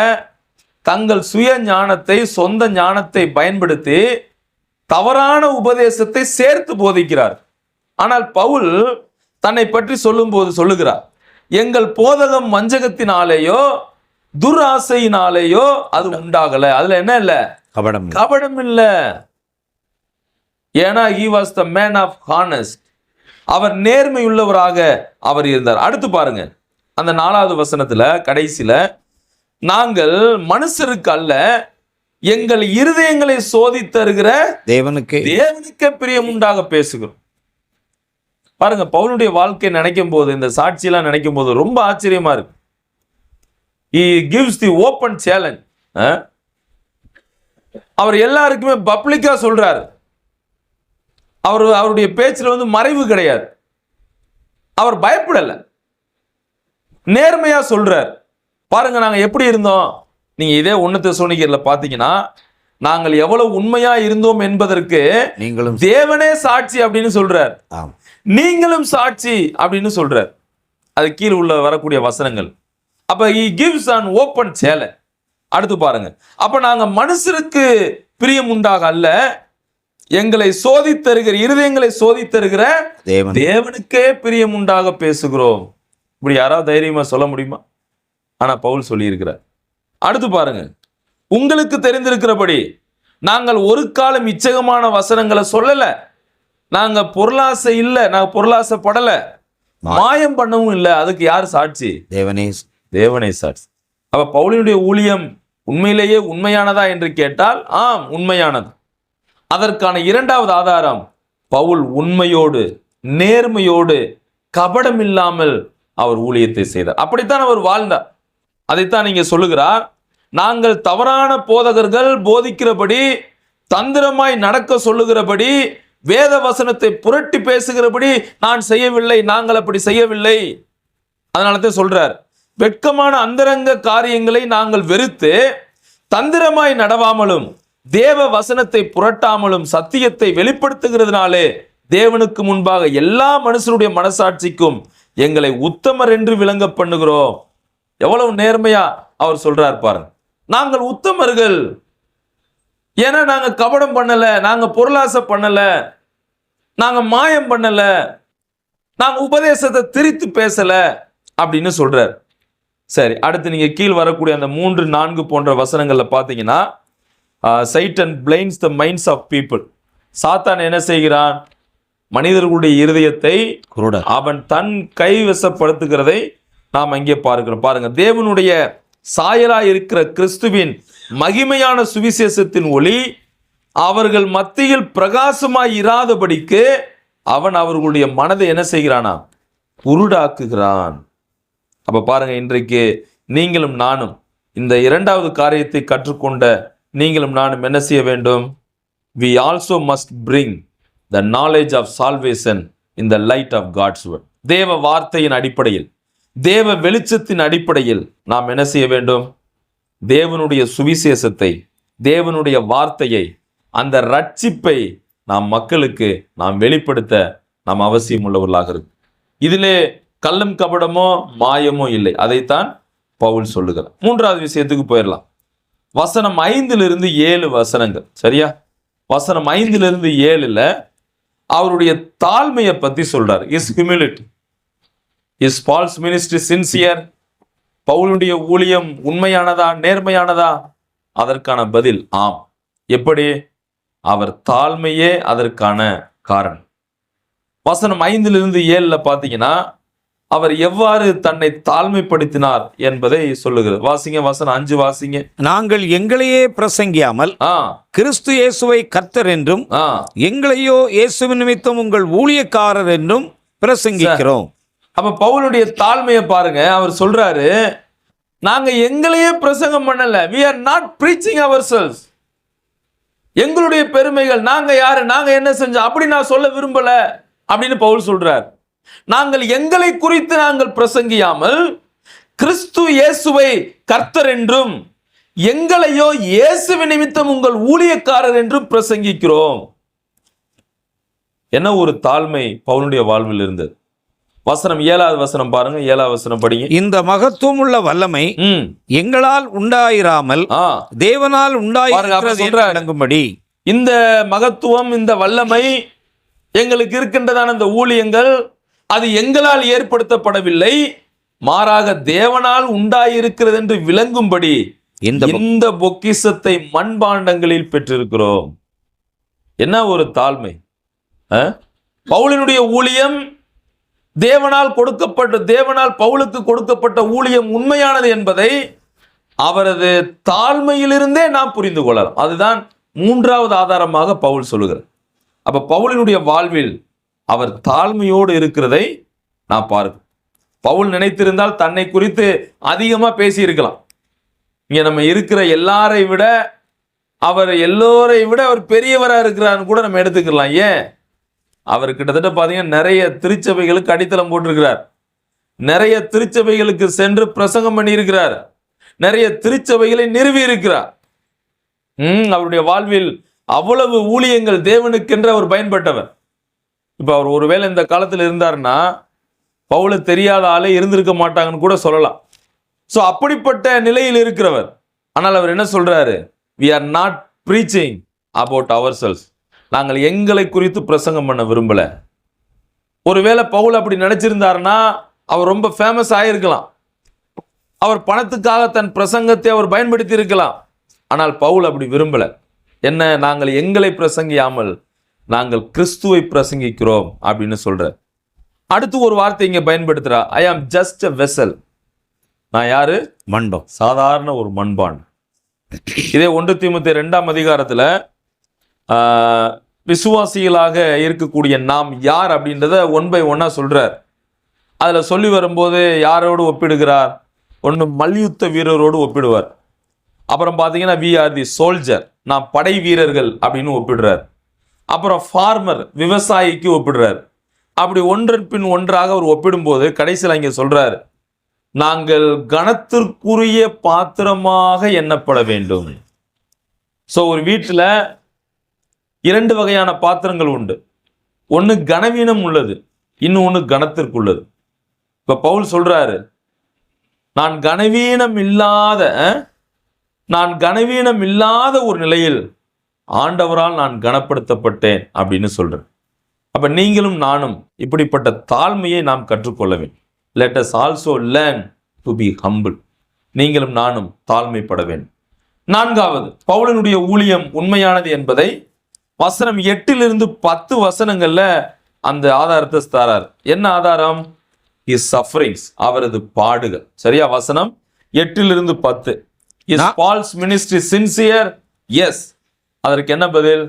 தங்கள் சுய ஞானத்தை, சொந்த ஞானத்தை பயன்படுத்தி தவறான உபதேசத்தை சேர்த்து போதிக்கிறார். ஆனால் பவுல் தன்னை பற்றி சொல்லும்போது சொல்லுகிறார், எங்கள் போதகம் வஞ்சகத்தினாலேயோ துராசையினாலேயோ அது உண்டாகல. அதுல என்ன இல்ல? கபடம் இல்ல. ஏன்னா he was the man of honest. அவர் நேர்மையுள்ளவராக அவர் இருந்தார். அடுத்து பாருங்க, அந்த 4வது வசனத்துல கடைசியில, நாங்கள் மனுஷருக்கு அல்ல எங்கள் இருதயங்களை சோதித்தருகிற தேவனுக்கு பிரியம் உண்டாக பேசுகிறோம். பாருங்க, பவுலுடைய வாழ்க்கை நினைக்கும் போது, இந்த சாட்சியெல்லாம் நினைக்கும் போது ரொம்ப ஆச்சரியமா இருக்கு. He gives the open challenge. அவர் எல்லாருக்குமே பப்ளிக்கா சொல்றாரு. அவருடைய பேச்சுல வந்து மறைவு கிடையாது. அவர் பயப்படல, நேர்மையா சொல்றார். பாருங்க நாங்க எப்படி இருந்தோம். நீங்க இதே 1 தெசலோனிக்கேயர்ல பாத்தீங்கன்னா நாங்கள் எவ்வளவு உண்மையா இருந்தோம் என்பதற்கு நீங்களும் தேவனே சாட்சி அப்படின்னு சொல்றார். ஆம். நீங்களும் சாட்சி அப்படின்னு சொல்றார். அது கீழே உள்ள வரக்கூடிய வசனங்கள். அப்ப he gives an open challenge. அடுத்து பாருங்க, அப்ப நாங்க மனுஷருக்கு பிரியம் உண்டாக அல்ல, எங்களை சோதித்தருகிற இருதயங்களை சோதித்தருகிற தேவனுக்கே பிரியம் உண்டாக பேசுகிறோம். இப்படி யாராவது தைரியமா சொல்ல முடியுமா? ஆனா பவுல் சொல்லி இருக்கிறார். அடுத்து பாருங்க, உங்களுக்கு தெரிந்திருக்கிறபடி நாங்கள் ஒரு காலம் இச்சகமான வசனங்களை சொல்லல, நாங்க பொருளாசை இல்லை, நாங்க பொருளாசைப்படல, மாயம் பண்ணவும் இல்லை. அதுக்கு யார் சாட்சி? தேவனே சாட்சி. அப்ப பவுலினுடைய ஊழியம் உண்மையிலேயே உண்மையானதா என்று கேட்டால் ஆம், உண்மையானது. அதற்கான இரண்டாவது ஆதாரம், பவுல் உண்மையோடு நேர்மையோடு கபடம் இல்லாமல் அவர் ஊழியத்தை செய்தார். அப்படித்தான் அவர் வாழ்ந்தார். அதைத்தான் நீங்க சொல்லுகிறார், நாங்கள் தவறான போதகர்கள் போதிக்கிறபடி, தந்திரமாய் நடக்க சொல்லுகிறபடி, வேத வசனத்தை புரட்டி பேசுகிறபடி நான் செய்யவில்லை, நாங்கள் அப்படி செய்யவில்லை. அதனால தான் சொல்றார், வெட்கமான அந்தரங்க காரியங்களை நாங்கள் வெறுத்து தந்திரமாய் நடவாமலும் தேவ வசனத்தை புரட்டாமலும் சத்தியத்தை வெளிப்படுத்துகிறதுனாலே தேவனுக்கு முன்பாக எல்லா மனுஷருடைய மனசாட்சிக்கும் எங்களை உத்தமர் என்று விளங்க பண்ணுகிறோம். எவ்வளவு நேர்மையா அவர் சொல்றார் பாருங்க. நாங்கள் உத்தமர்கள், ஏன்னா நாங்க கபடம் பண்ணல, நாங்க பொருளாசை பண்ணல, நாங்க மாயம் பண்ணல, நாங்க உபதேசத்தை திரித்து பேசல அப்படின்னு சொல்றார். சரி, அடுத்து நீங்க கீழ் வரக்கூடிய அந்த 3, 4 போன்ற வசனங்கள்ல பாத்தீங்கன்னா, Satan blinds the minds of people. சாத்தான் என்ன செய்கிறான்? மனிதர்களுடைய இருதயத்தை அவன் தன் கைவசப்படுத்துகிறதை நாம் அங்கே பார்க்கிறோம். பாருங்க, தேவனுடைய சாயலா இருக்கிற கிறிஸ்துவின் மகிமையான சுவிசேஷத்தின் ஒளி அவர்கள் மத்தியில் பிரகாசமாய் இராதபடிக்கு அவன் அவர்களுடைய மனதை என்ன செய்கிறானா? குருடாக்குகிறான். அப்ப பாருங்க, இன்றைக்கு நீங்களும் நானும் இந்த இரண்டாவது காரியத்தை கற்றுக்கொண்ட நீங்களும் நானும் என்ன செய்ய வேண்டும்? We also must bring the knowledge of salvation in the light of God's word. தேவ வார்த்தையின் அடிப்படையில், தேவ வெளிச்சத்தின் அடிப்படையில் நாம் என்ன செய்ய வேண்டும்? தேவனுடைய சுவிசேஷத்தை, தேவனுடைய வார்த்தையை, அந்த ரட்சிப்பை நாம் மக்களுக்கு நாம் வெளிப்படுத்த நாம் அவசியம் உள்ளவர்களாக இருக்கு. இதிலே கள்ளம் கபடமோ மாயமோ இல்லை. அதைத்தான் பவுல் சொல்லுகிறார். மூன்றாவது விஷயத்துக்கு போயிடலாம். வசனம் 5 7 வசனங்கள், சரியா? வசனம் 5 7 அவருடைய தாழ்மையை பத்தி சொல்றார். Is humility. Is Paul's ministry sincere? பவுலுடைய ஊழியம் உண்மையானதா, நேர்மையானதா? அதற்கான பதில் ஆம். எப்படி? அவர் தாழ்மையே அதற்கான காரணம். வசனம் 5 7 பாத்தீங்கன்னா, அவர் எவ்வாறு தன்னை தாழ்மைப்படுத்தினார் என்பதை சொல்லுகிறது. வாசிங்க, வசனம் 5 வாசிங்க. நாங்கள் எங்களையே பிரசங்கியாமல் கிறிஸ்து இயேசுவை கர்த்தர் என்றும் எங்களையோ இயேசுவின் நிமித்தம் உங்கள் ஊழியக்காரர் என்றும் பிரசங்கிக்கிறோம். அப்ப பவுலுடைய தாழ்மையை பாருங்க. அவர் சொல்றாரு, நாங்க எங்களையே பிரசங்கம் பண்ணல. we are not preaching ourselves. எங்களுடைய பெருமைகள், நாங்க யாரு, நாங்க என்ன செஞ்சோம் அப்படி நான் சொல்ல விரும்பல அப்படின்னு பவுல் சொல்றார். நாங்கள் எங்களை குறித்து நாங்கள் பிரசங்கியாமல் கிறிஸ்து இயேசுவை கர்த்தர் என்றும் எங்களையோ இயேசு நிமித்தம் உங்கள் ஊழியக்காரர் என்றும் பிரசங்கிக்கிறோம். என்ன ஒரு தாழ்மை பவுலுடைய வாழ்வில் இருந்தது. வசனம் 7வது வசனம் பாருங்க. 7வது வசனம் படிங்க. இந்த மகத்துவம் உள்ள வல்லமை எங்களால் உண்டாயிராமல் தேவனால் உண்டாயிருக்கும்படி, இந்த மகத்துவம், இந்த வல்லமை எங்களுக்கு இருக்கின்றதான இந்த ஊழியங்கள் அது எங்களால் ஏற்படுத்தப்படவில்லை, மாறாக தேவனால் உண்டாயிருக்கிறது என்று விளங்கும்படி இந்த பொக்கிஷத்தை மண்பாண்டங்களில் பெற்றிருக்கிறோம். என்ன ஒரு தாழ்மை! பவுலினுடைய ஊழியம் தேவனால் பவுலுக்கு கொடுக்கப்பட்ட ஊழியம் உண்மையானது என்பதை அவரது தாழ்மையிலிருந்தே நாம் புரிந்து கொள்ளலாம். அதுதான் மூன்றாவது ஆதாரமாக பவுல் சொல்லுகிறார். அப்ப பவுலினுடைய வாழ்வில் அவர் தாழ்மையோடு இருக்கிறதை நான் பார்க்கிறேன். பவுல் நினைத்திருந்தால் தன்னை குறித்து அதிகமா பேசி இருக்கலாம். இங்க நம்ம இருக்கிற எல்லாரை விட எல்லோரை விட அவர் பெரியவராக இருக்கிறான்னு கூட நம்ம எடுத்துக்கலாம். ஏன்? அவர் கிட்டத்தட்ட பாத்தீங்கன்னா நிறைய திருச்சபைகளுக்கு அடித்தளம் போட்டிருக்கிறார். நிறைய திருச்சபைகளுக்கு சென்று பிரசங்கம் பண்ணி இருக்கிறார். நிறைய திருச்சபைகளை நிறுவி இருக்கிறார். அவருடைய வாழ்வில் அவ்வளவு ஊழியங்கள் தேவனுக்கென்று அவர் பயன்பட்டவர். இப்ப அவர் ஒருவேளை இந்த காலத்தில் இருந்தாருன்னா பவுல தெரியாத ஆளே இருந்திருக்க மாட்டாங்கன்னு கூட சொல்லலாம். ஸோ அப்படிப்பட்ட நிலையில் இருக்கிறவர். ஆனால் அவர் என்ன சொல்றாரு? we are not preaching about ourselves. நாங்கள் எங்களை குறித்து பிரசங்கம் பண்ண விரும்பல. ஒருவேளை பவுல் அப்படி நினைச்சிருந்தாருன்னா அவர் ரொம்ப ஃபேமஸ் ஆயிருக்கலாம். அவர் பணத்துக்காக தன் பிரசங்கத்தை அவர் பயன்படுத்தி இருக்கலாம். ஆனால் பவுல் அப்படி விரும்பல. என்ன? நாங்கள் எங்களை பிரசங்கியாமல் நாங்கள் கிறிஸ்துவை பிரசங்கிக்கிறோம் அப்படின்னு சொல்ற. அடுத்து ஒரு வார்த்தை இங்க பயன்படுத்துறா, ஐ ஆம் ஜஸ்ட் எ வெசல். நான் யாரு? மண்டம், சாதாரண ஒரு மண்பான். இதே 1 தீமோத்தேயு 2ஆம் அதிகாரத்துல விசுவாசிகளாக இருக்கக்கூடிய நாம் யார் அப்படின்றத 1 by 1 சொல்றார். அதுல சொல்லி வரும்போது யாரோடு ஒப்பிடுகிறார்? ஒன்று மல்யுத்த வீரரோடு ஒப்பிடுவார். அப்புறம் பார்த்தீங்கன்னா வி ஆர் தி சோல்ஜர், நாம் படை வீரர்கள் அப்படின்னு ஒப்பிடுறார். அப்புறம் ஃபார்மர், விவசாயிக்கு ஒப்பிடுறார். அப்படி ஒன்றன் பின் ஒன்றாக அவர் ஒப்பிடும்போது கடைசியில் இங்கே சொல்றார், நாங்கள் கனத்திற்குரிய பாத்திரமாக எண்ணப்பட வேண்டும். ஸோ ஒரு வீட்டில் 2 வகையான பாத்திரங்கள் உண்டு. ஒன்று கனவீனம் உள்ளது, இன்னொன்று கனத்திற்குள்ளது. இப்போ பவுல் சொல்றாரு, நான் கனவீனம் இல்லாத ஒரு நிலையில் ஆண்டவரால் நான் கனப்படுத்தப்பட்டேன் அப்படின்னு சொல்றேன். அப்ப நீங்களும் நானும் இப்படிப்பட்ட தாழ்மையை நாம் கற்றுக்கொள்ள வேண்டும். Let us also learn to be humble. நீங்களும் நானும் தாழ்மைப்பட வேண்டும். 4வது, பவுலினுடைய ஊழியம் உண்மையானது என்பதை வசனம் 8 to 10 வசனங்கள்ல அந்த ஆதாரத்தை தரார். என்ன ஆதாரம்? His sufferings, அவரது பாடுகள். சரியா? வசனம் 8 to 10. Is Paul's ministry sincere? Yes. அதற்கு என்ன பதில்?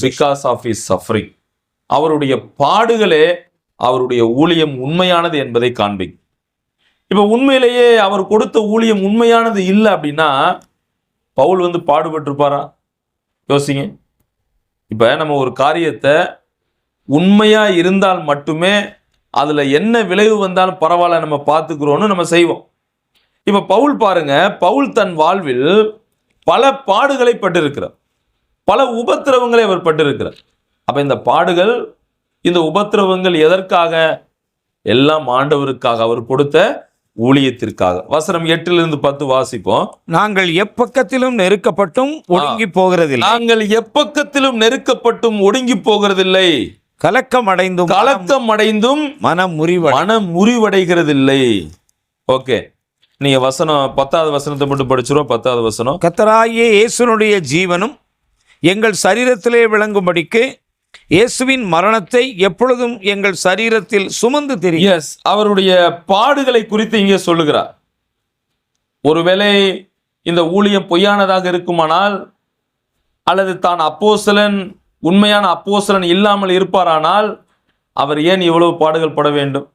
Because of his suffering. அவருடைய பாடுகளே அவருடைய ஊழியம் உண்மையானது என்பதை காண்பிக்கும். இப்ப உண்மையிலேயே அவர் கொடுத்த ஊழியம் உண்மையானது இல்லை அப்படின்னா பவுல் பாடுபட்டிருப்பாரா? யோசிங்க. இப்ப நம்ம ஒரு காரியத்தை உண்மையா இருந்தால் மட்டுமே அதுல என்ன விளைவு வந்தாலும் பரவாயில்ல, நம்ம பார்த்துக்கிறோன்னு நம்ம செய்வோம். இப்ப பவுல் பாருங்க, பவுல் தன் வாழ்வில் பல பாடுகளை பட்டிருக்கிறார், பல உபத்திரவங்களை அவர் பட்டிருக்கிறார். அப்ப இந்த பாடுகள், இந்த உபத்திரவங்கள் எதற்காக? எல்லாம் ஆண்டவருக்காக, அவர் கொடுத்த ஊழியத்திற்காக. வசனம் 8 to 10 வாசிப்போம். நாங்கள் எப்பக்கத்திலும் நெருக்கப்பட்டும் ஒடுங்கி போகிறதில்லை. நாங்கள் எப்பக்கத்திலும் நெருக்கப்பட்டும் ஒடுங்கி போகிறதில்லை. கலக்கம் அடைந்தும் மனம் முறிவடைகிறதில்லை. ஓகே, நீங்க வசனம் 10வது வசனத்தை மட்டும் படிச்சிருவோம். 10வது வசனம். கர்த்தராகிய இயேசுனுடைய ஜீவனும் எங்கள் சரீரத்திலே விளங்கும்படிக்கு இயேசுவின் மரணத்தை எப்பொழுதும் எங்கள் சரீரத்தில் சுமந்து தெரியும். எஸ், அவருடைய பாடுகளை குறித்து இங்கே சொல்லுகிறார். ஒருவேளை இந்த ஊழியம் பொய்யானதாக இருக்குமானால், அல்லது தான் அப்போஸ்தலன், உண்மையான அப்போஸ்தலன் இல்லாமல் இருப்பாரானால் அவர் ஏன் இவ்வளவு பாடுகள் பட வேண்டும்?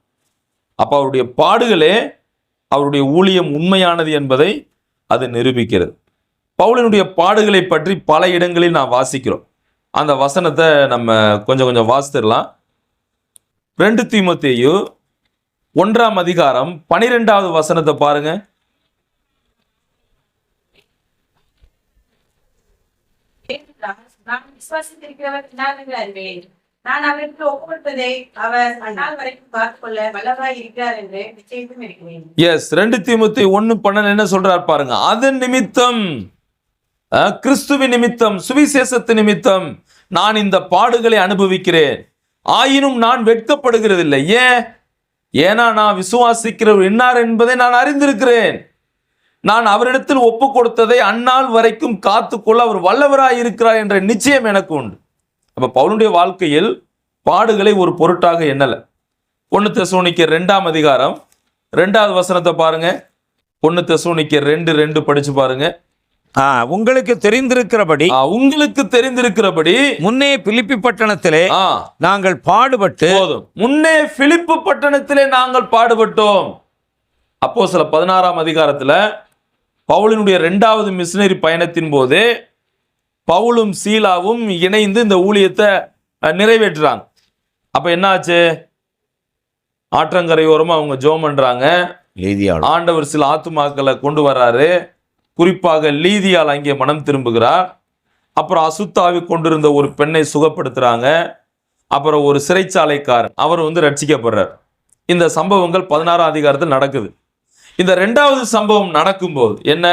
அப்ப அவருடைய பாடுகளே அவருடைய ஊழியம் உண்மையானது என்பதை அது நிரூபிக்கிறது. பவுலினுடைய பாடுகளை பற்றி பல இடங்களில் நான் வாசிக்கிறோம். அந்த வசனத்தை நம்ம கொஞ்சம் வாசித்திடலாம். 2 தீமோத்தேயு 1ஆம் அதிகாரம் 12வது வசனத்தை பாருங்க. நான் விசுவாசித்திருக்கிறவர் இன்னாரென்று அறிவேன். நான் அவருக்கு ஒப்புக்கொடுப்பதை அவர் அந்நாள் வரைக்கும் காத்துக்கொள்ள வல்லவராய் இருக்கிறார் என்று நிச்சயித்தும் இருக்கிறேன். எஸ், 2 தீமோத்தேயு 1:12 என்ன சொல்றார் பாருங்க. அதன் நிமித்தம், கிறிஸ்துவின் நிமித்தம், சுவிசேஷத்து நிமித்தம் நான் இந்த பாடுகளை அனுபவிக்கிறேன், ஆயினும் நான் வெட்கப்படுகிறதில்லை. ஏன்னா நான் விசுவாசிக்கிறவர் இன்னார் என்பதை நான் அறிந்திருக்கிறேன். நான் அவரிடத்தில் ஒப்பு கொடுத்ததை அந்நாள் வரைக்கும் காத்துக்கொள்ள அவர் வல்லவராய் இருக்கிறார் என்ற நிச்சயம் எனக்கு உண்டு. அப்ப பவுலுடைய வாழ்க்கையில் பாடுகளை ஒரு பொருட்டாக எண்ணல. 1 தெசலோனிக்கேயர் 2ஆம் அதிகாரம் 2வது வசனத்தை பாருங்க. 1 தெசலோனிக்கேயர் 2:2 படிச்சு பாருங்க. உங்களுக்கு தெரிந்திருக்கிறபடி முன்னே பிலிப்பி பட்டணத்திலே நாங்கள் பாடுபட்டு, முன்னே பிலிப்பு பட்டணத்திலே நாங்கள் பாடுபட்டோம். அப்போஸ்தலர் 16ஆம் அதிகாரத்துல பவுலினுடைய 2வது மிஷனரி பயணத்தின் போது பவுலும் சீலாவும் இணைந்து இந்த ஊழியத்தை நிறைவேற்றுறாங்க. அப்ப என்ன ஆச்சு? ஆற்றங்கரையோரமா அவங்க ஜெபம் பண்றாங்க. ஆண்டவர் சில ஆத்துமாக்களை கொண்டு வர்றாரு. குறிப்பாக லீதியால் அங்கே மனம் திரும்புகிறார். அப்புறம் அசுத்தாவி கொண்டிருந்த ஒரு பெண்ணை சுகப்படுத்துறாங்க. அப்புறம் ஒரு சிறைச்சாலைக்காரன் அவர் ரட்சிக்கப்படுறார். இந்த சம்பவங்கள் 16ஆம் அதிகாரத்தில் நடக்குது. இந்த 2வது சம்பவம் நடக்கும்போது என்ன,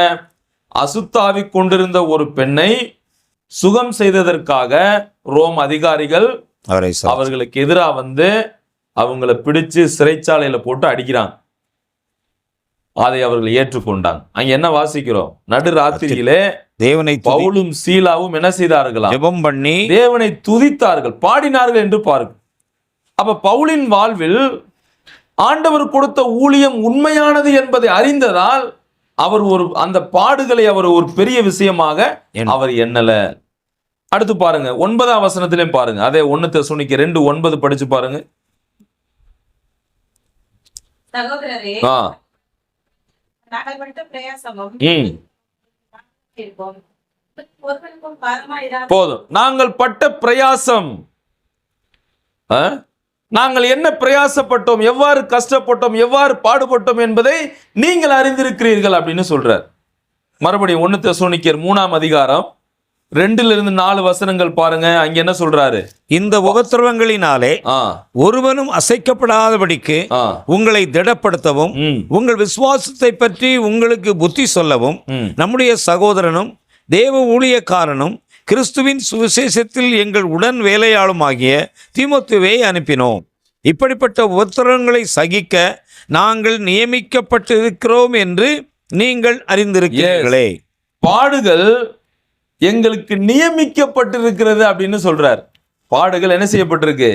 அசுத்தாவி கொண்டிருந்த ஒரு பெண்ணை சுகம் செய்ததற்காக ரோம் அதிகாரிகள் அவர்களுக்கு எதிராக அவங்களை பிடிச்சு சிறைச்சாலையில போட்டு அடிக்கிறாங்க. அதை அவர்கள் ஏற்றுக்கொண்டாங்க. அங்க என்ன வாசிக்கிறோம், நடுராத்திரியிலே பவுலும் சீலாவும் என்ன செய்தார்களா, ஜெபம் பண்ணி தேவனை துதித்தார்கள், பாடினார்கள் என்று பாருங்கள். அப்ப பவுலின் வாழ்வில் ஆண்டவர் கொடுத்த ஊழியம் உண்மையானது என்பதை அறிந்ததால் அவர் அந்த பாடுகளை அவர் ஒரு பெரிய விஷயமாக அவர் எண்ணல. அடுத்து பாருங்க 9ஆம் வசனத்திலையும் பாருங்க, அதே 1 தெசலோனிக்கேயர் 2:9 படிச்சு பாருங்க. சகோதரரே, நாங்கள் பட்ட பிரயாசமும் ஒருவனுக்கும் பாரமாயிராமல் போதும். நாங்கள் பட்ட பிரயாசம், நாங்கள் என்ன பிரயாசப்பட்டோம், எவ்வாறு கஷ்டப்பட்டோம், எவ்வாறு பாடுபட்டோம் என்பதை நீங்கள் அறிந்திருக்கிறீர்கள் அப்படின்னு சொல்றார். மறுபடியும் 1 தெசலோனிக்கேயர் 3ஆம் அதிகாரம் 2-4 வசனங்கள் பாருங்க. அங்க என்ன சொல்றாரு, இந்த உபத்திரவங்களினாலே ஒருவனும் அசைக்கப்படாதபடிக்கு உங்களை திடப்படுத்தவும் உங்கள் விசுவாசத்தை பற்றி உங்களுக்கு புத்தி சொல்லவும் நம்முடைய சகோதரனும் தேவ ஊழியக்காரனும் கிறிஸ்துவின் சுவிசேஷத்தில் எங்கள் உடன் வேலையாளுமாகிய தீமோத்தேயுவை அனுப்பினோம். இப்படிப்பட்ட உபத்திரவங்களை சகிக்க நாங்கள் நியமிக்கப்பட்டிருக்கிறோம் என்று நீங்கள் அறிந்திருக்கிறீர்களே. பாடுகள் எங்களுக்கு நியமிக்கப்பட்டிருக்கிறது அப்படின்னு சொல்றார். பாடுகள் என்ன செய்யப்பட்டிருக்கு,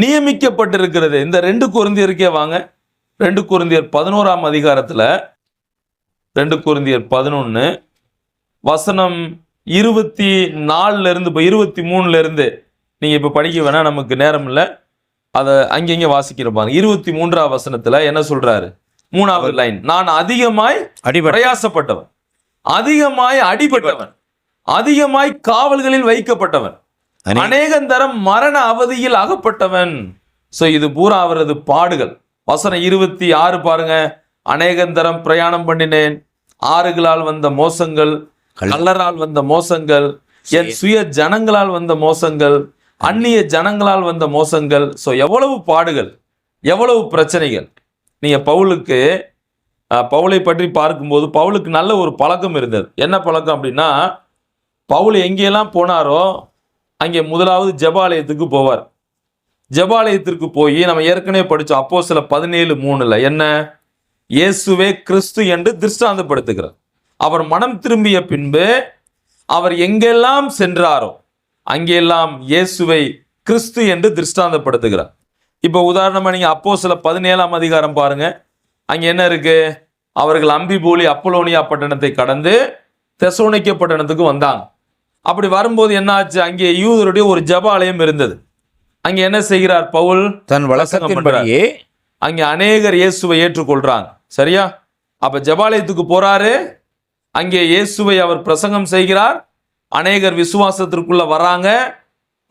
நியமிக்கப்பட்டிருக்கிறது. இந்த 2 கொரிந்தியருக்கே வாங்க. 2 கொரிந்தியர் 11ஆம் அதிகாரத்துல 2 கொரிந்தியர் 11 வசனம் 24 இருந்து 23 இருந்து நீங்க இப்ப படிக்க வேணா, நமக்கு நேரம் இல்லை, அதை அங்கங்க வாசிக்கிற பாருங்க. 23ஆம் வசனத்துல என்ன சொல்றாரு, 3வது லைன், நான் அதிகமாய் பிரயாசப்பட்டவன், அதிகமாய் அடிபட்டவன், அதிகமாய் காவல்களில் வைக்கப்பட்டவன், அநேகந்தரம் மரண அவதியில் அகப்பட்டவன். சோ இது பூரா அவரது பாடுகள். வசனம் 26 பாருங்க, அநேகந்தரம் பிரயாணம் பண்ணினேன், ஆறுகளால் வந்த மோசங்கள், கள்ளரால் வந்த மோசங்கள், என் சுய ஜனங்களால் வந்த மோசங்கள், அந்நிய ஜனங்களால் வந்த மோசங்கள். சோ எவ்வளவு பாடுகள், எவ்வளவு பிரச்சனைகள். நீங்க பவுலை பற்றி பார்க்கும்போது பவுலுக்கு நல்ல ஒரு பழக்கம் இருந்தது. என்ன பழக்கம் அப்படின்னா, பவுல் எங்கெல்லாம் போனாரோ அங்கே முதலாவது ஜெபாலயத்துக்கு போவார். ஜெபாலயத்திற்கு போய் நம்ம ஏற்கனவே படிச்சோம் அப்போஸ்தலர் 17:3 என்ன, இயேசுவே கிறிஸ்து என்று திருஷ்டாந்தப்படுத்துகிறார். அவர் மனம் திரும்பிய பின்பு அவர் எங்கெல்லாம் சென்றாரோ அங்கெல்லாம் இயேசுவை கிறிஸ்து என்று திருஷ்டாந்தப்படுத்துகிறார். இப்போ உதாரணமா நீங்க அப்போஸ்தலர் 17ஆம் அதிகாரம் பாருங்க. அங்க என்ன இருக்கு, அவர்கள் அம்பிபோலி அப்போலோனியா பட்டணத்தை கடந்து தெசலோனிக்கே பட்டணத்துக்கு வந்தாங்க. அப்படி வரும்போது என்ன ஆச்சு, அங்கே யூதருடைய ஒரு ஜெபாலயம் இருந்தது. அங்க என்ன செய்கிறார் பவுல், தன் வழக்கத்தின்படியே அங்கே அநேகர் இயேசுவை ஏற்றுக்கொள்றாங்க. சரியா, அப்ப ஜெபாலயத்துக்கு போறாரு, அங்கே இயேசுவை அவர் பிரசங்கம் செய்கிறார், அநேகர் விசுவாசத்திற்குள்ள வராங்க.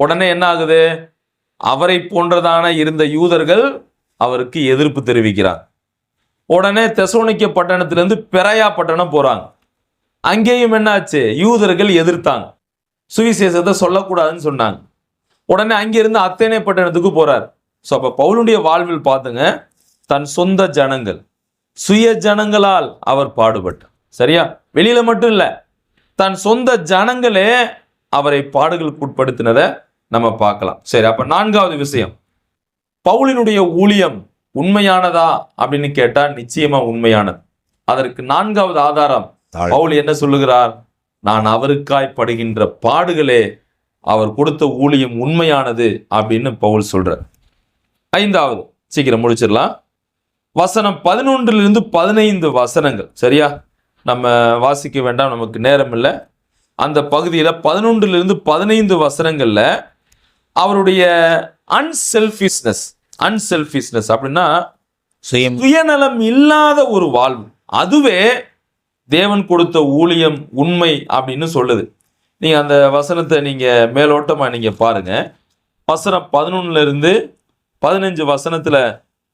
உடனே என்ன ஆகுது, அவரை போன்றதான இருந்த யூதர்கள் அவருக்கு எதிர்ப்பு தெரிவிக்கிறார். உடனே தெசலோனிக்கே பட்டணத்திலிருந்து பெராயா பட்டணம் போறாங்க. அங்கேயும் என்னாச்சு, யூதர்கள் எதிர்த்தாங்க, சுவிசேஷத்தை சொல்லக்கூடாதுன்னு சொன்னாங்க. உடனே அங்கிருந்து அத்தேனே பட்டணத்துக்கு போறார். ஸோ அப்போ பவுலுடைய வாழ்வில் பார்த்துங்க, தன் சொந்த ஜனங்கள், சுய ஜனங்களால் அவர் பாடுபட்டார். சரியா, வெளியில மட்டும் இல்லை, தன் சொந்த ஜனங்களே அவரை பாடுகளுக்கு உட்படுத்தினதை நம்ம பார்க்கலாம். சரி, அப்ப 4வது விஷயம், பவுலினுடைய ஊழியம் உண்மையானதா அப்படின்னு கேட்டா நிச்சயமா உண்மையானது. அதற்கு 4வது ஆதாரம் பவுல் என்ன சொல்லுகிறார், நான் அவருக்காய் படுகின்ற பாடுகளே அவர் கொடுத்த ஊழியம் உண்மையானது அப்படின்னு பவுல் சொல்றார். 5வது, சீக்கிரம் முடிச்சிடலாம், வசனம் 11 15 வசனங்கள். சரியா, நம்ம வாசிக்க வேண்டாம், நமக்கு நேரம் இல்லை. அந்த பகுதியில் 11 15 வசனங்கள்ல அவருடைய அன்செல்ஃபிஷ்னஸ் அப்படின்னா சுயநலம் இல்லாத ஒரு வாழ்வு, அதுவே தேவன் கொடுத்த ஊழியம் உண்மை அப்படின்னு சொல்லுது. நீங்க அந்த வசனத்தை நீங்க மேலோட்டமா நீங்க பாருங்க. வசனம் 11 15 வசனத்துல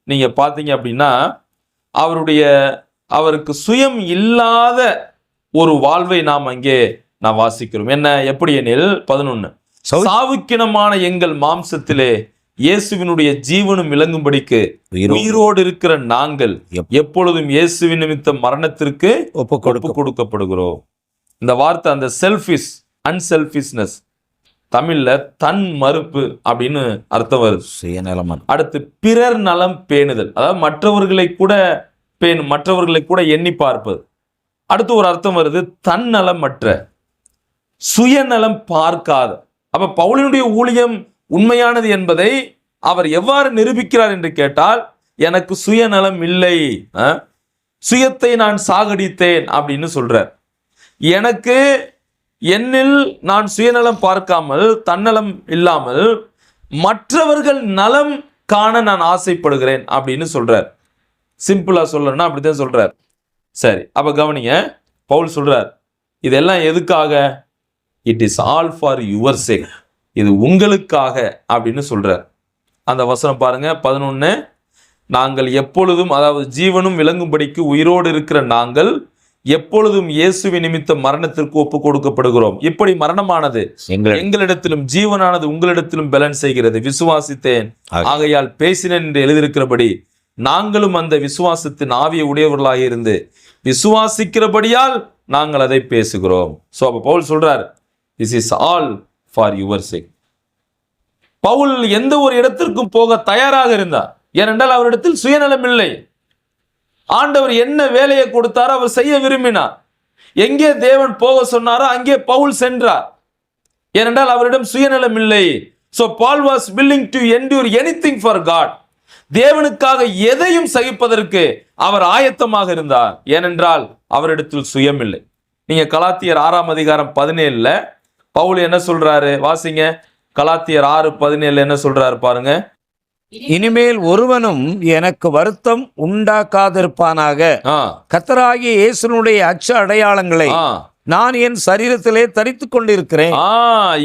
நீங்க பார்த்தீங்க அப்படின்னா அவருக்கு சுயம் இல்லாத ஒரு வாழ்வை நாம் அங்கே நான் வாசிக்கிறோம். என்ன, எப்படி எனில் 11, சாவுக்கினமான எங்கள் மாம்சத்திலே இயேசுவினுடைய ஜீவனும் விளங்கும்படிக்கு உயிரோடு இருக்கிற நாங்கள் எப்பொழுதும் இயேசுவின் நிமித்த மரணத்திற்கு ஒப்பு கொடுக்கப்படுகிறோம். இந்த வார்த்தை அந்த செல்ஃபிஷ், அன்செல்ஃபிஷ்னஸ், தமிழ்ல தன் மறுப்பு அப்படின்னு அர்த்தம் வருது. சுயநலம். அடுத்து பிறர் நலம் பேணுதல், அதாவது மற்றவர்களை கூட எண்ணி பார்ப்பது. அடுத்து ஒரு அர்த்தம் வருது தன்னலமற்ற, சுயநலம் பார்க்காத. அப்ப பவுலினுடைய ஊழியம் உண்மையானது என்பதை அவர் எவ்வாறு நிரூபிக்கிறார் என்று கேட்டால், எனக்கு சுயநலம் இல்லை, சுயத்தை நான் சாகடித்தேன் அப்படின்னு சொல்றார். எனக்கு என்னில் நான் சுயநலம் பார்க்காமல், தன்னலம் இல்லாமல் மற்றவர்கள் நலம் காண நான் ஆசைப்படுகிறேன் அப்படின்னு சொல்றார். சிம்பிளா சொல்லணும்னா அப்படித்தான் சொல்றார். சரி, அப்ப கவனிங்க, பவுல் சொல்றார் இதெல்லாம் எதுக்காக? It is all for your sake, இது உங்களுக்காக அப்படின்னு சொல்றார். அந்த வசனம் பாருங்க 11, நாங்கள் எப்பொழுதும், அதாவது ஜீவனும் விளங்கும்படிக்கு உயிரோடு இருக்கிற நாங்கள் எப்பொழுதும் இயேசுவின் நிமித்த மரணத்திற்கு ஒப்பு கொடுக்கப்படுகிறோம். இப்படி மரணமானது எங்களிடத்திலும் ஜீவனானது உங்களிடத்திலும் பலன் செய்கிறது. விசுவாசித்தேன் ஆகையால் பேசினேன் என்று எழுதியிருக்கிறபடி நாங்களும் அந்த விசுவாசத்தின் ஆவியை உடையவர்களாக இருந்து விசுவாசிக்கிறபடியால் நாங்கள் அதை பேசுகிறோம். சோ அப்ப பவுல் சொல்றார், this is all for your sake. Pavul எந்த ஒரு இடத்திற்கும் போக தயாராக இருந்தார். ஏனென்றால் அவரிடத்தில் சுயநலம் இல்லை. ஆண்டவர் என்ன வேலையை கொடுத்தாரோ அவர் செய்ய விரும்பினார். எங்கே தேவன் போக சொன்னாரோ அங்கே பவுல் சென்றார். ஏனென்றால் அவரிடம் சுயநலம் இல்லை. So Paul was willing to endure anything for God. தேவனுக்காக எதையும் சகிப்பதற்கு அவர் ஆயத்தமாக இருந்தார். ஏனென்றால் அவரிடத்தில் சுயம் இல்லை. நீங்க கலாத்தியர் 6ஆம் அதிகாரம் 17 பவுல் என்ன சொல்றாரு வாசிங்க. கலாத்தியர் 6:17 என்ன சொல்றாரு பாருங்க. இனிமேல் ஒருவனும் எனக்கு வருத்தம் உண்டாக்காதிருப்பானாக, கர்த்தராகிய இயேசுனுடைய அச்ச அடையாளங்களை நான் என் சரீரத்திலே தரித்துக் கொண்டிருக்கிறேன்.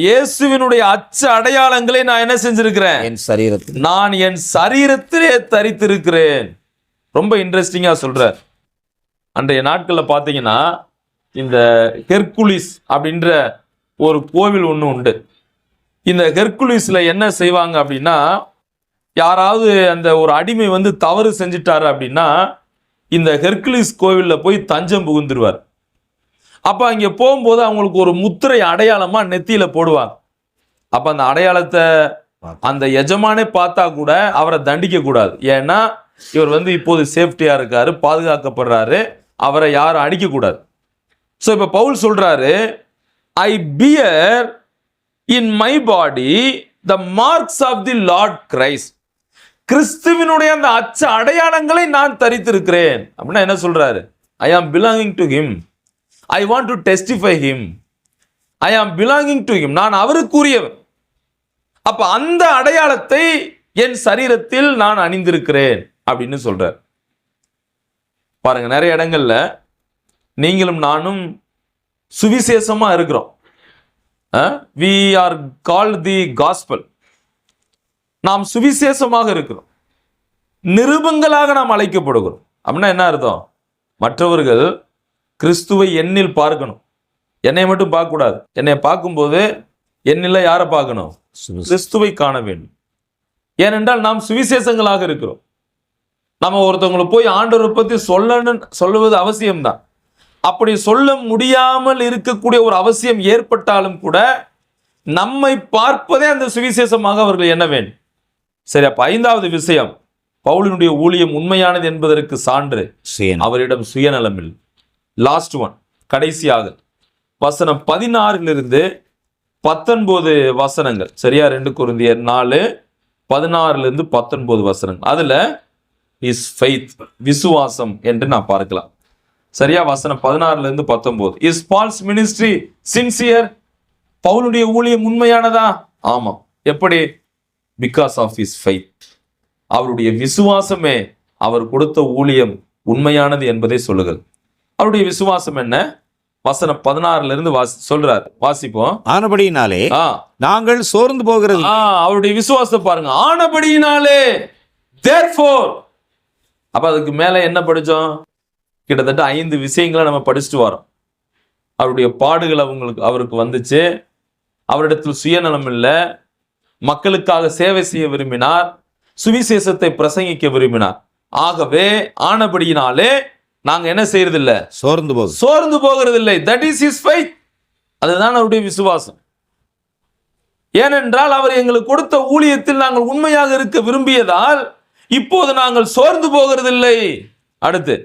இயேசுவினுடைய அச்ச அடையாளங்களை நான் என்ன செஞ்சிருக்கிறேன்? என் சரீரத்தில், நான் என் சரீரத்திலே தரித்திருக்கிறேன். ரொம்ப இன்ட்ரெஸ்டிங்கா சொல்றார். அன்றைய நாட்கள்ல பாத்தீங்கன்னா இந்த ஹெர்குலிஸ் அப்படின்ற ஒரு கோவில் ஒன்று உண்டு. இந்த ஹெர்குலிஸ்ல என்ன செய்வாங்க அப்படின்னா, யாராவது அந்த ஒரு அடிமை வந்து தவறு செஞ்சிட்டாரு அப்படின்னா இந்த ஹெர்குலிஸ் கோவிலில் போய் தஞ்சம் புகுந்துருவார். அப்போ அங்கே போகும்போது அவங்களுக்கு ஒரு முத்திரை அடையாளமா நெத்தியில போடுவாங்க. அப்போ அந்த அடையாளத்தை அந்த எஜமானே பார்த்தா கூட அவரை தண்டிக்க கூடாது. ஏன்னா இவர் வந்து இப்போது சேஃப்டியா இருக்காரு, பாதுகாக்கப்படுறாரு, அவரை யாரும் அடிக்கக்கூடாது. ஸோ இப்போ பவுல் சொல்றாரு, I bear in my body the marks of the Lord Christ. கிறிஸ்துவினுடைய அந்த அச்ச அடையாளங்களை நான் தரித்திருக்கிறேன் அப்படின்னா என்ன சொல்றாரு? I am belonging to him, I want to testify him, I am belonging to him. நான் அவருக்குரியவன். அப்ப அந்த அடையாளத்தை என் சரீரத்தில் நான் அணிந்திருக்கிறேன் அப்படின்னு சொல்றார். பாருங்க, நிறைய இடங்கள்ல நீங்களும் நானும் சுவிசேஷமா இருக்கிறோம். we are called the gospel. நாம் சுவிசேஷமாக இருக்கிறோம், நிருபங்களாக நாம் அழைக்கப்படுகிறோம். அப்படின்னா என்ன அர்த்தம்? மற்றவர்கள் கிறிஸ்துவை என்னில் பார்க்கணும், என்னை மட்டும் பார்க்க கூடாது. என்னை பார்க்கும்போது என்னில் யாரை பார்க்கணும்? கிறிஸ்துவை காண வேண்டும். ஏனென்றால் நாம் சுவிசேஷங்களாக இருக்கிறோம். நம்ம ஒருத்தவங்களை போய் ஆண்டவரை பற்றி சொல்லுவது அவசியம்தான். அப்படி சொல்ல முடியாமல் இருக்கக்கூடிய ஒரு அவசியம் ஏற்பட்டாலும் கூட நம்மை பார்ப்பதே அந்த சுவிசேஷமாக அவர்கள் எண்ண வேண்டும். சரி, அப்ப 5வது விஷயம், பவுலினுடைய ஊழியம் உண்மையானது என்பதற்கு சான்று அவரிடம் சுயநலம் இல்லை. லாஸ்ட் ஒன், கடைசியாக வசனம் 16 19 வசனங்கள், சரியா? 2 கொரிந்தியர் 4:16 19 வசனங்கள். அதுல இஸ் ஃபெய்த், விசுவாசம் என்று நான் பார்க்கலாம். சரியா? வசனம் 16 19. Is Paul's ministry sincere? பவுலுடைய ஊழியம் உண்மையானதா? ஆமாம். எப்படி? Because of his faith. அவருடைய விசுவாசமே அவர் கொடுத்த ஊழியம் உண்மையானது என்பதை சொல்லுகிறது. அவருடைய விசுவாசம் என்ன? வசனம் 16 சொல்றார், வாசிப்போம். ஆனபடியினாலே நாங்கள் சோர்ந்து போகிறது. அவருடைய விசுவாசம் பாருங்க. ஆனபடியினாலே, therefore. அப்ப அதுக்கு மேல என்ன படிச்சோம்? கிட்டத்தட்ட 5 விஷயங்களை நம்ம படிச்சுட்டு வரோம். அவருடைய பாடுகள் அவருக்கு வந்துச்சு. அவரிடத்தில் சுயநலம் இல்லை, மக்களுக்காக சேவை செய்ய விரும்பினார், சுவிசேஷத்தை பிரசங்கிக்க விரும்பினார். ஆகவே ஆனபடியினாலே நாங்க என்ன செய்யறதில்ல, சோர்ந்து போகிறதில்லை. That is his faith. அதுதான் அவருடைய விசுவாசம். ஏனென்றால் அவர் எங்களுக்கு கொடுத்த ஊழியத்தில் நாங்கள் உண்மையாக இருக்க விரும்பியதால் இப்போது நாங்கள் சோர்ந்து போகிறதில்லை. அடுத்து,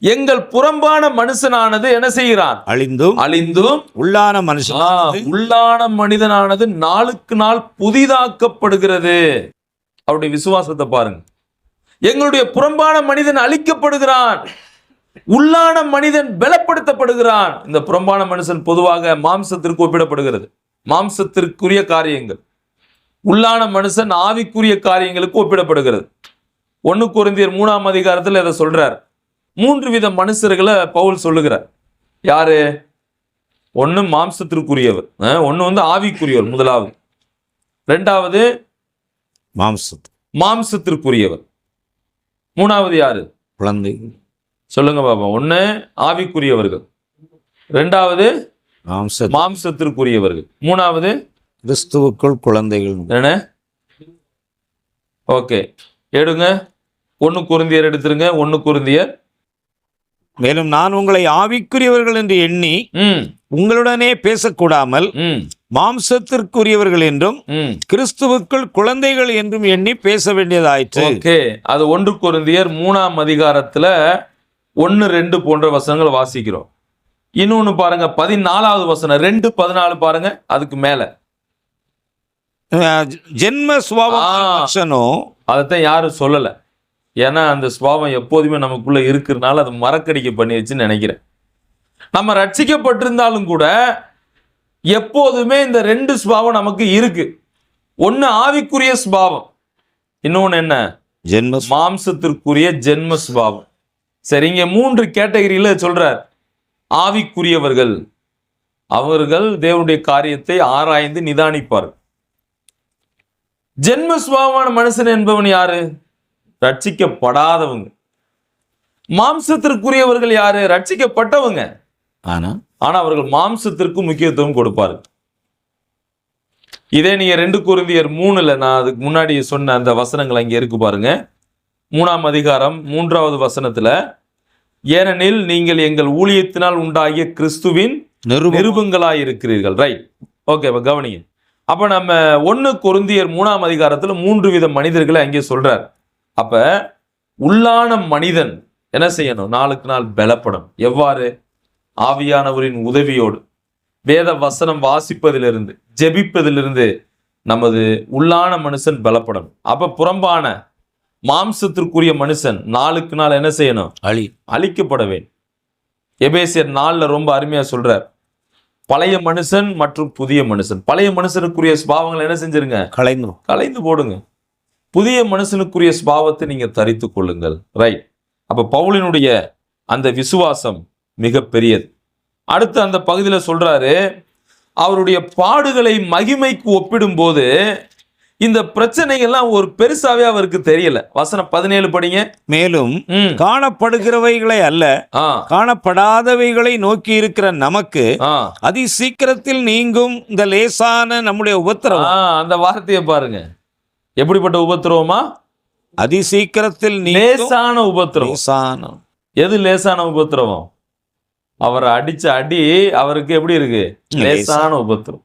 எங்கள் புறம்பான மனுஷனானது என்ன செய்கிறான், அழிந்தும் உள்ளான மனிதனானது நாளுக்கு நாள் புதிதாக்கப்படுகிறது. அவருடைய விசுவாசத்தை பாருங்க. எங்களுடைய புறம்பான மனிதன் அழிக்கப்படுகிறான், உள்ளான மனிதன் பலப்படுத்தப்படுகிறான். இந்த புறம்பான மனுஷன் பொதுவாக மாம்சத்திற்கு ஒப்பிடப்படுகிறது, மாம்சத்திற்குரிய காரியங்கள். உள்ளான மனுஷன் ஆவிக்குரிய காரியங்களுக்கு ஒப்பிடப்படுகிறது. 1 கொரிந்தியர் 3ஆம் அதிகாரத்தில் இதை சொல்றார். 3 வித மனுஷர்களை பவுல் சொல்லுகிறார். யாரு? 1 மாம்சத்திற்குரியவர், 1 ஆவிக்குரியவர் முதலாவது, 2வது மாம்சத்திற்குரியவர், 3வது யாரு? குழந்தை. சொல்லுங்க பாப்பா. 1 ஆவிக்குரியவர்கள், 2வது மாம்சத்திற்குரியவர்கள், 3வது கிறிஸ்துவுக்குள் குழந்தைகள். என்ன? ஓகே, எடுங்க. 1 கொரிந்தியர் எடுத்துருங்க. 1 கொரிந்தியர். மேலும் நான் உங்களை ஆவிக்குரியவர்கள் என்று எண்ணி உங்களுடனே பேசக்கூடாமல் மாம்சத்திற்குரியவர்கள் என்றும் கிறிஸ்துவுக்குள் குழந்தைகள் என்றும் எண்ணி பேச வேண்டியதாயிற்று. ஓகே, அது 1 கொரிந்தியர் 3ஆம் அதிகாரத்துல 1-2 போன்ற வசனங்கள் வாசிக்கிறோம். இன்னொன்னு பாருங்க, 14வது வசனம், 2:14 பாருங்க. அதுக்கு மேல ஜென்ம சுபாவம் அதைத்தான் யாரும் சொல்லல. ஏன்னா அந்த சுபாவம் எப்போதுமே நமக்குள்ள இருக்கிறதுனால அது மறக்கடிக்க பண்ணிடுச்சுன்னு நினைக்கிறேன். நம்ம ரட்சிக்கப்பட்டிருந்தாலும் கூட எப்போதுமே இந்த 2 சுபாவம் நமக்கு இருக்கு. 1 ஆவிக்குரிய சுபாவம், இன்னொன்னு என்ன? மாம்சத்திற்குரிய ஜென்ம சுபாவம். சரி, இங்க 3 கேட்டகரியில சொல்றார். ஆவிக்குரியவர்கள், அவர்கள் தேவனுடைய காரியத்தை ஆராய்ந்து நிதானிப்பார். ஜென்ம சுபாவமான மனுஷன் என்பவன் யாரு? ரட்சிக்கப்படாதவங்க. மாம்சத்திற்குரியவர்கள் யாரு? ரட்சிக்கப்பட்டவங்க. ஆனா அவர்கள் மாம்சத்திற்கு முக்கியத்துவம் கொடுப்பாரு. இதே நீங்க 2 கொரிந்தியர் 3ல நான் அதுக்கு முன்னாடி சொன்ன அந்த வசனங்கள் அங்க இருக்கு பாருங்க. 3ஆம் அதிகாரம் 3வது வசனத்துல, ஏனெனில் நீங்கள் எங்கள் ஊழியத்தினால் உண்டாகிய கிறிஸ்துவின் நிருபங்களாய் இருக்கிறீர்கள். ரைட், ஓகே, கவனிங்க. அப்ப நம்ம 1 கொரிந்தியர் 3ஆம் அதிகாரத்துல 3 வித மனிதர்களை அங்கே சொல்றார். அப்ப உள்ளான மனிதன் என்ன செய்யணும்? நாளுக்கு நாள் பலப்படும். எவ்வாறு? ஆவியானவரின் உதவியோடு, வேத வசனம் வாசிப்பதிலிருந்து, ஜெபிப்பதிலிருந்து நமது உள்ளான மனுஷன் பலப்படும். அப்ப புறம்பான மாம்சத்திற்குரிய மனுஷன் நாளுக்கு நாள் என்ன செய்யணும்? அழிக்கப்பட வேண்டும். எபேசியர் 4ல் ரொம்ப அருமையா சொல்றார். பழைய மனுஷன் மற்றும் புதிய மனுஷன். பழைய மனுஷனுக்குரிய சுபாவங்களை என்ன செஞ்சிருங்க? களைந்து போடுங்க. புதிய மனுஷனுக்குரிய சுபாவத்தை நீங்க தரித்து கொள்ளுங்கள். ரைட். அப்ப பவுலினுடைய அந்த விசுவாசம் மிக பெரியது. அடுத்து அந்த பகுதியில் சொல்றாரு, அவருடைய பாடுகளை மகிமைக்கு ஒப்பிடும் போது இந்த பிரச்சனைகள்லாம் ஒரு பெருசாவே அவருக்கு தெரியல. வசனம் 17 படிங்க. மேலும் காணப்படுகிறவைகளை அல்ல, காணப்படாதவைகளை நோக்கி இருக்கிற நமக்கு அதி சீக்கிரத்தில் நீங்கும் இந்த லேசான நம்முடைய உபத்திரவம். அந்த வார்த்தையை பாருங்க, எப்படிப்பட்ட உபத்திரவமா? அதி சீக்கிரத்தில் லேசான உபத்திரவம். எது லேசான உபத்திரவம்? அவரை அடிச்ச அடி அவருக்கு எப்படி இருக்கு? லேசான உபத்திரம்.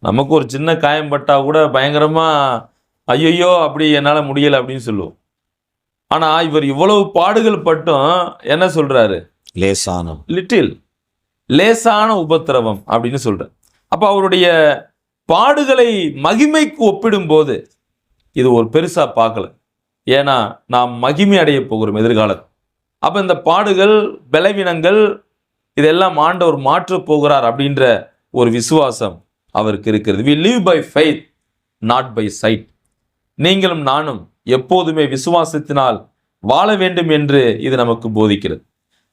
நமக்கு ஒரு சின்ன காயம் பட்டா கூட பயங்கரமா ஐயோ அப்படி என்னால முடியல அப்படின்னு சொல்லுவோம். ஆனா இவர் இவ்வளவு பாடுகள் பட்டும் என்ன சொல்றாரு? லேசான உபத்திரவம் அப்படின்னு சொல்றாரு. அப்ப அவருடைய பாடுகளை மகிமைக்கு ஒப்பிடும் போது இது ஒரு பெருசா பார்க்கல. ஏன்னா நாம் மகிமை அடைய போகிறோம் எதிர்காலத்தில். அப்ப இந்த பாடுகள், பலவீனங்கள் இதெல்லாம் ஆண்டவர் மாற்ற போகிறார் அப்படின்ற ஒரு விசுவாசம் அவருக்கு இருக்கிறது. we live by faith not by sight. நீங்களும் நானும் எப்போதுமே விசுவாசத்தினால் வாழ வேண்டும் என்று இது நமக்கு போதிக்கிறது.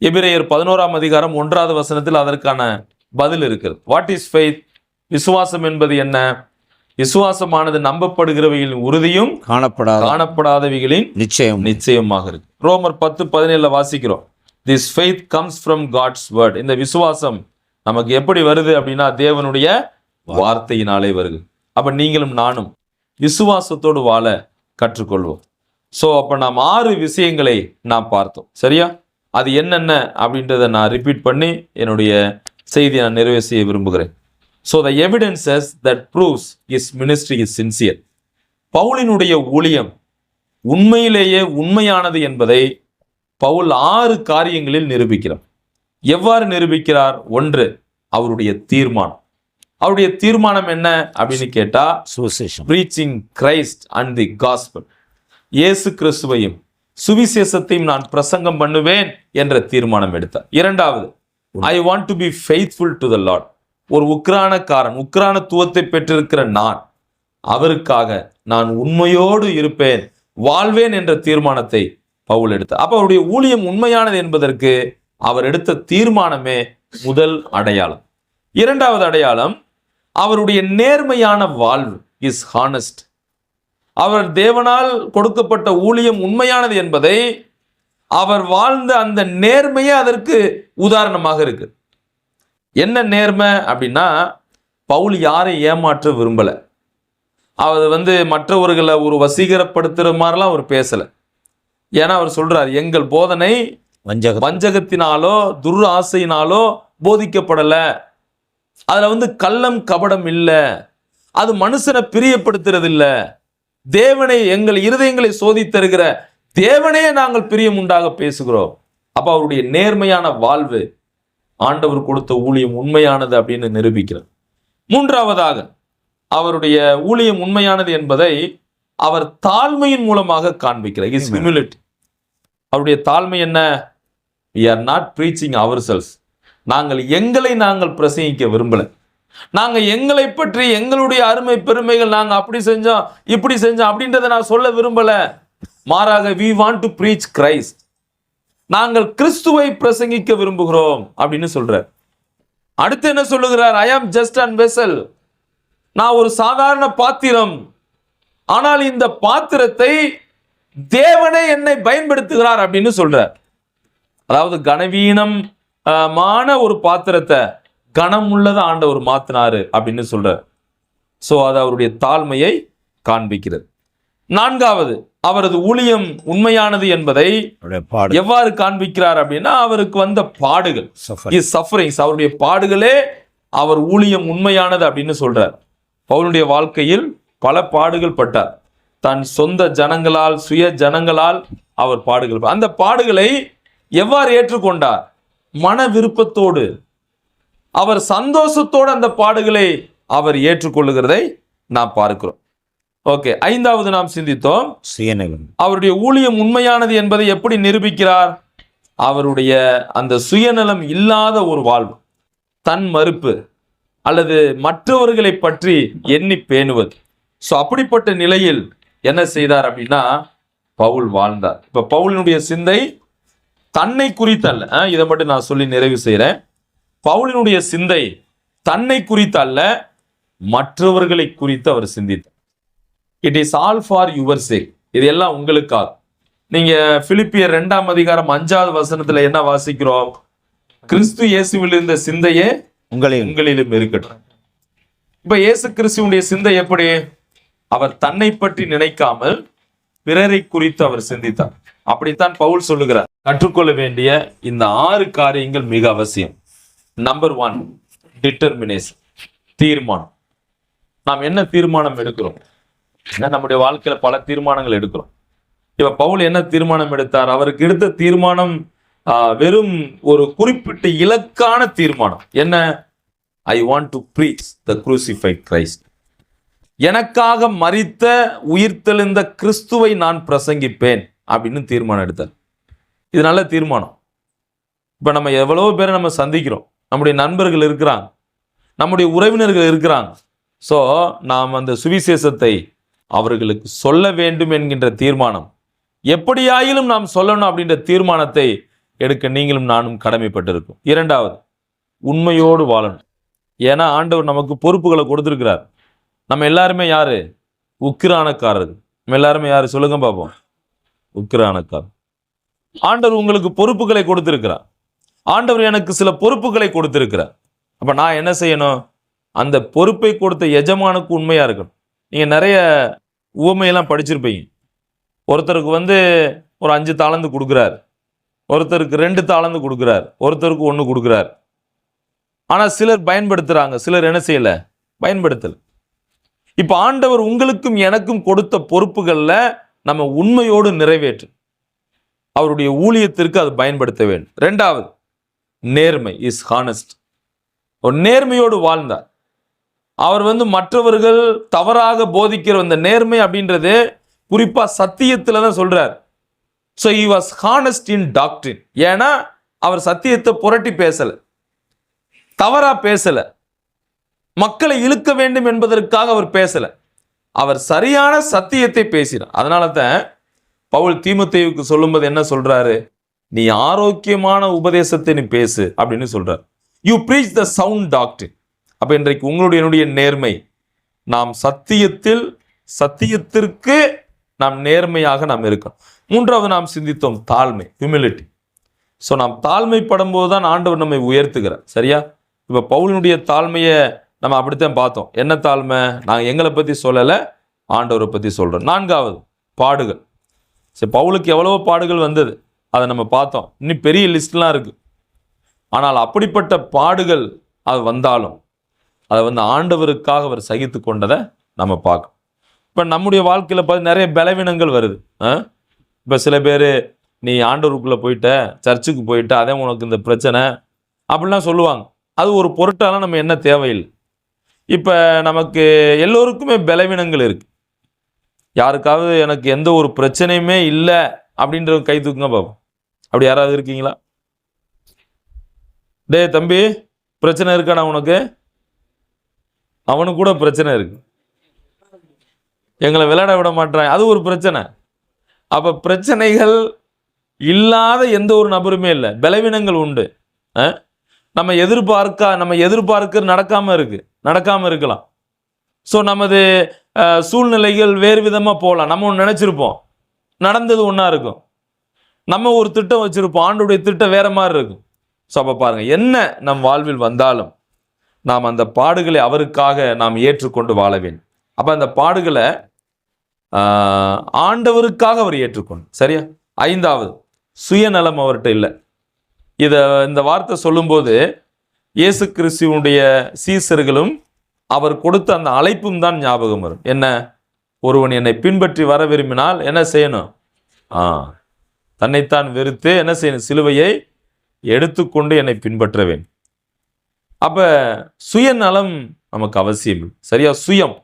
எபிரேயர் 11ஆம் அதிகாரம் 1வது வசனத்தில் அதற்கான பதில் இருக்கிறது. What is faith? விசுவாசம் என்பது என்ன? விசுவாசமானது நம்பப்படுகிறவைகளின் உறுதியும் காணப்படாதவைகளின் நிச்சயமாக இருக்கு. ரோமர் 10:17 வாசிக்கிறோம். This faith comes from God's word. இந்த விசுவாசம் நமக்கு எப்படி வருது அப்படின்னா தேவனுடைய வார்த்தையினாலே வருது. அப்ப நீங்களும் நானும் விசுவாசத்தோடு வாழ கற்றுக்கொள்வோம். ஸோ அப்போ நாம் 6 விஷயங்களை நாம் பார்த்தோம். சரியா? அது என்னென்ன அப்படின்றத நான் ரிப்பீட் பண்ணி என்னுடைய செய்தியை நான் நிறைவு செய்ய விரும்புகிறேன். So the evidences that proves is ministry is sincere. பவுலினுடைய ஊழியம் உண்மையிலேயே உண்மையானது என்பதை பவுல் 6 காரியங்களில் நிரூபிக்கிறார். எவ்வாறு நிரூபிக்கிறார்? 1, அவருடைய தீர்மானம். அவருடைய தீர்மானம் என்ன அப்படின்னு கேட்டா, preaching Christ and the gospel. இயேசு கிறிஸ்துவையும் சுவிசேஷத்தையும் நான் பிரசங்கம் பண்ணுவேன் என்ற தீர்மானம் எடுத்தார். 2வது, I want to be faithful to the Lord. ஒரு உக்ரானத்துவத்தை பெற்றிருக்கிற நான் அவருக்காக நான் உண்மையோடு இருப்பேன், வாழ்வேன் என்ற தீர்மானத்தை பவுல் எடுத்தார். அப்ப அவருடைய ஊழியம் உண்மையானது என்பதற்கு அவர் எடுத்த தீர்மானமே முதல் அடையாளம். 2வது அடையாளம், அவருடைய நேர்மையான வாழ்வு இஸ் ஹானஸ்ட். அவர் தேவனால் கொடுக்கப்பட்ட ஊழியம் உண்மையானது என்பதை அவர் வாழ்ந்த அந்த நேர்மையே அதற்கு உதாரணமாக இருக்கு. என்ன நேர்மை அப்படின்னா, பவுல் யாரை ஏமாற்ற விரும்பல. அவர் மற்றவர்களை ஒரு வசீகரப்படுத்துற மாதிரிலாம் அவர் பேசல. ஏன்னா அவர் சொல்றார், எங்கள் போதனை வஞ்சகத்தினாலோ துர்ஆசையினாலோ போதிக்கப்படல. அதுல கள்ளம் கபடம் இல்லை, அது மனுஷனை பிரியப்படுத்துறது இல்லை, தேவனை எங்கள் இருதயங்களை சோதித்தருகிற தேவனே நாங்கள் பிரியம் உண்டாக பேசுகிறோம். அப்ப அவருடைய நேர்மையான வாழ்வு ஆண்டவர் கொடுத்த ஊழியம் உண்மையானது அப்படின்னு நிரூபிக்கிறார். 3வதாக, அவருடைய ஊழியம் உண்மையானது என்பதை அவர் தாழ்மையின் மூலமாக காண்பிக்கிறார். Is humility. அவருடைய தாழ்மை என்ன? we are not preaching ourselves. நாங்கள் பிரசங்கிக்க விரும்பல. நாங்க எங்களை பற்றி எங்களுடைய அருமை பெருமைகள் நாங்க அப்படி செஞ்சோம் இப்படி செஞ்சோம் அப்படின்றத நான் சொல்ல விரும்பல. மாறாக we want to preach Christ. நாங்கள் கிறிஸ்துவை பிரசங்கிக்க விரும்புகிறோம் அப்படின்னு சொல்றார். அடுத்து என்ன சொல்லுகிறார்? I am just an vessel. நான் ஒரு சாதாரண பாத்திரம், ஆனால் இந்த பாத்திரத்தை தேவனே என்னை பயன்படுத்துகிறார் அப்படின்னு சொல்றார். அதாவது கனவீனமான ஒரு பாத்திரத்தை கனம் உள்ளதை ஆண்டவர் மாத்தினாரு அப்படின்னு சொல்றார். சோ அது அவருடைய தாழ்மையை காண்பிக்கிறது. 4வது, அவரது ஊழியம் உண்மையானது என்பதை எவ்வாறு காண்பிக்கிறார் அப்படின்னா, அவருக்கு வந்த பாடுகள், சஃபரிங்ஸ், அவருடைய பாடுகளே அவர் ஊழியம் உண்மையானது அப்படின்னு சொல்றார். பவுலுடைய வாழ்க்கையில் பல பாடுகள் பட்டார். தன் சொந்த ஜனங்களால், சுய ஜனங்களால் அவர் பாடுகள், அந்த பாடுகளை எவ்வாறு ஏற்றுக்கொண்டார்? மன விருப்பத்தோடு, அவர் சந்தோஷத்தோடு அந்த பாடுகளை அவர் ஏற்றுக்கொள்ளுகிறதை நாம் பார்க்கிறோம். ஓகே, 5வது நாம் சிந்தித்தோம், அவருடைய ஊழியம் உண்மையானது என்பதை எப்படி நிரூபிக்கிறார்? அவருடைய அந்த சுயநலம் இல்லாத ஒரு வாழ்வு, தன் மறுப்பு அல்லது மற்றவர்களை பற்றி எண்ணி பேணுவது. ஸோ அப்படிப்பட்ட நிலையில் என்ன செய்தார் அப்படின்னா பவுல் வாழ்ந்தார். இப்ப பவுலினுடைய சிந்தை தன்னை குறித்தல்ல, இதை மட்டும் நான் சொல்லி நிறைவு செய்கிறேன். பவுலினுடைய சிந்தை தன்னை குறித்தல்ல, மற்றவர்களை குறித்து அவர் சிந்தித்தார். It is all for your sake. இது எல்லாம் உங்களுக்காக. நீங்க பிலிப்பியர் 2ஆம் அதிகாரம் 5வது வசனத்துல என்ன வாசிக்கிறோம்? கிறிஸ்து இயேசுவில் இருந்த சிந்தையே உங்களிலும் இருக்கட்டும். இப்ப இயேசு கிறிஸ்துவுடைய சிந்தை எப்படி? அவர் தன்னை பற்றி நினைக்காமல் பிறரை குறித்து அவர் சிந்தித்தார். அப்படித்தான் பவுல் சொல்லுகிறார். கற்றுக்கொள்ள வேண்டிய இந்த 6 காரியங்கள் மிக அவசியம். நம்பர் 1, டிட்டர்மினேஷன், தீர்மானம். நாம் என்ன தீர்மானம் எடுக்கிறோம்? நம்முடைய வாழ்க்கையில பல தீர்மானங்கள் எடுக்கிறோம். இப்ப பவுல் என்ன தீர்மானம் எடுத்தார்? அவருக்கு எடுத்த தீர்மானம் வெறும் ஒரு குறிப்பிட்ட இலக்கான தீர்மானம். என்ன? ஐ want to preach the crucified Christ. எனக்காக மரித்த உயிர்த்தெழுந்த கிறிஸ்துவை நான் பிரசங்கிப்பேன் அப்படின்னு தீர்மானம் எடுத்தார். இது நல்ல தீர்மானம். இப்ப நம்ம எவ்வளவு பேரை நம்ம சந்திக்கிறோம். நம்முடைய நண்பர்கள் இருக்கிறாங்க, நம்முடைய உறவினர்கள் இருக்கிறாங்க. ஸோ நாம் அந்த சுவிசேஷத்தை அவர்களுக்கு சொல்ல வேண்டும் என்கின்ற தீர்மானம், எப்படியாயிலும் நாம் சொல்லணும் அப்படின்ற தீர்மானத்தை எடுக்க நீங்களும் நானும் கடமைப்பட்டிருக்கும். 2வது, உண்மையோடு வாழணும். ஏன்னா ஆண்டவர் நமக்கு பொறுப்புகளை கொடுத்திருக்கிறார். நம்ம எல்லாருமே யாரு? உக்கிரானக்காரர். நம்ம எல்லாருமே யாரு? சொல்லுங்க பார்ப்போம். உக்கிரானக்காரர். ஆண்டவர் உங்களுக்கு பொறுப்புகளை கொடுத்திருக்கிறார். ஆண்டவர் எனக்கு சில பொறுப்புகளை கொடுத்திருக்கிறார். அப்ப நான் என்ன செய்யணும்? அந்த பொறுப்பை கொடுத்த எஜமானுக்கு உண்மையா இருக்கணும். நீங்க நிறைய உவமையெல்லாம் படிச்சிருப்பீங்க. ஒருத்தருக்கு ஒரு 5 தாலந்து கொடுக்குறார், ஒருத்தருக்கு 2 தாலந்து கொடுக்குறார், ஒருத்தருக்கு 1 கொடுக்குறார். ஆனா சிலர் பயன்படுத்துறாங்க, சிலர் என்ன செய்யல, பயன்படுத்தல. இப்ப ஆண்டவர் உங்களுக்கும் எனக்கும் கொடுத்த பொறுப்புகள்ல நம்ம உண்மையோடு நிறைவேற்று, அவருடைய ஊழியத்திற்கு அது பயன்படுத்த வேண்டும். 2வது நேர்மை, இஸ் ஹானஸ்ட். ஒரு நேர்மையோடு வாழ்ந்தார். அவர் மற்றவர்கள் தவறாக போதிக்கிற அந்த நேர்மை அப்படின்றது குறிப்பா சத்தியத்துல தான் சொல்றார். So he was honest in doctrine. ஏன்னா அவர் சத்தியத்தை புரட்டி பேசல, தவறா பேசல, மக்களை இழுக்க வேண்டும் என்பதற்காக அவர் பேசல, அவர் சரியான சத்தியத்தை பேசினார். அதனால தான் பவுல் தீமோத்தேயுவுக்கு சொல்லும்போது என்ன சொல்றாரு? நீ ஆரோக்கியமான உபதேசத்தை நீ பேசு அப்படின்னு சொல்றார். You preach the sound doctrine. அப்ப இன்றைக்கு உங்களுடைய என்னுடைய நேர்மை, நாம் சத்தியத்திற்கு நாம் நேர்மையாக நாம் இருக்கணும். 3வது நாம் சிந்தித்தோம் தாழ்மை, ஹியூமிலிட்டி. ஸோ நாம் தாழ்மைப்படும் போது தான் ஆண்டவர் நம்மை உயர்த்துகிறார். சரியா? இப்போ பவுலினுடைய தாழ்மையை நம்ம அப்படித்தான் பார்த்தோம். என்ன தாழ்மை? நாங்கள் எங்களை பற்றி சொல்லலை, ஆண்டவரை பற்றி சொல்கிறோம். 4வது பாடுகள். சரி, பவுலுக்கு எவ்வளவோ பாடுகள் வந்தது, அதை நம்ம பார்த்தோம். இன்னும் பெரிய லிஸ்ட்லாம் இருக்குது. ஆனால் அப்படிப்பட்ட பாடுகள் அது வந்தாலும் அதை ஆண்டவருக்காக அவர் சகித்து கொண்டதை நம்ம பார்க்கணும். இப்போ நம்முடைய வாழ்க்கையில் பார்த்து நிறைய பலவீனங்கள் வருது. இப்போ சில பேர் நீ ஆண்டவருக்குள்ளே போயிட்ட, சர்ச்சுக்கு போயிட்ட, அதே உனக்கு இந்த பிரச்சனை அப்படிலாம் சொல்லுவாங்க. அது ஒரு பொருட்டாலாம் நம்ம என்ன தேவையில்லை. இப்போ நமக்கு எல்லோருக்குமே பலவீனங்கள் இருக்குது. யாருக்காவது எனக்கு எந்த ஒரு பிரச்சனையுமே இல்லை அப்படின்ற கை தூக்குங்க பார்ப்போம். அப்படி யாராவது இருக்கீங்களா? டே தம்பி, பிரச்சனை இருக்காடா உனக்கு? அவனுக்கு கூட பிரச்சனை இருக்கு, எங்களை விளையாட விட மாட்டான், அது ஒரு பிரச்சனை. அப்ப பிரச்சனைகள் இல்லாத எந்த ஒரு நபருமே இல்லை, பலவீனங்கள் உண்டு. நம்ம எதிர்பார்க்க நடக்காம இருக்கலாம். ஸோ நமது சூழ்நிலைகள் வேறு விதமா போகலாம். நம்ம ஒன்று நினைச்சிருப்போம், நடந்தது ஒன்றா இருக்கும். நம்ம ஒரு திட்டம் வச்சிருப்போம், ஆண்டுடைய திட்டம் வேற மாதிரி இருக்கும். ஸோ அப்போ பாருங்க, என்ன நம் வாழ்வில் வந்தாலும் நாம் அந்த பாடுகளை அவருக்காக நாம் ஏற்றுக்கொண்டு வாழ வேண்டும். அப்போ அந்த பாடுகளை ஆண்டவருக்காக அவர் ஏற்றுக்கொண்டு. சரியா? 5வது சுயநலம் அவர்கிட்ட இல்லை. இந்த வார்த்தை சொல்லும்போது இயேசு கிறிஸ்துவனுடைய சீசர்களும் அவர் கொடுத்த அந்த அழைப்பும் தான் ஞாபகம் வரும். என்ன? ஒருவன் என்னை பின்பற்றி வர விரும்பினால் என்ன செய்யணும்? தன்னைத்தான் வெறுத்து என்ன செய்யணும்? சிலுவையை எடுத்துக்கொண்டு என்னை பின்பற்ற வேண்டும். அப்ப சுயநலம் நமக்கு அவசியம். சரியா? சுயம்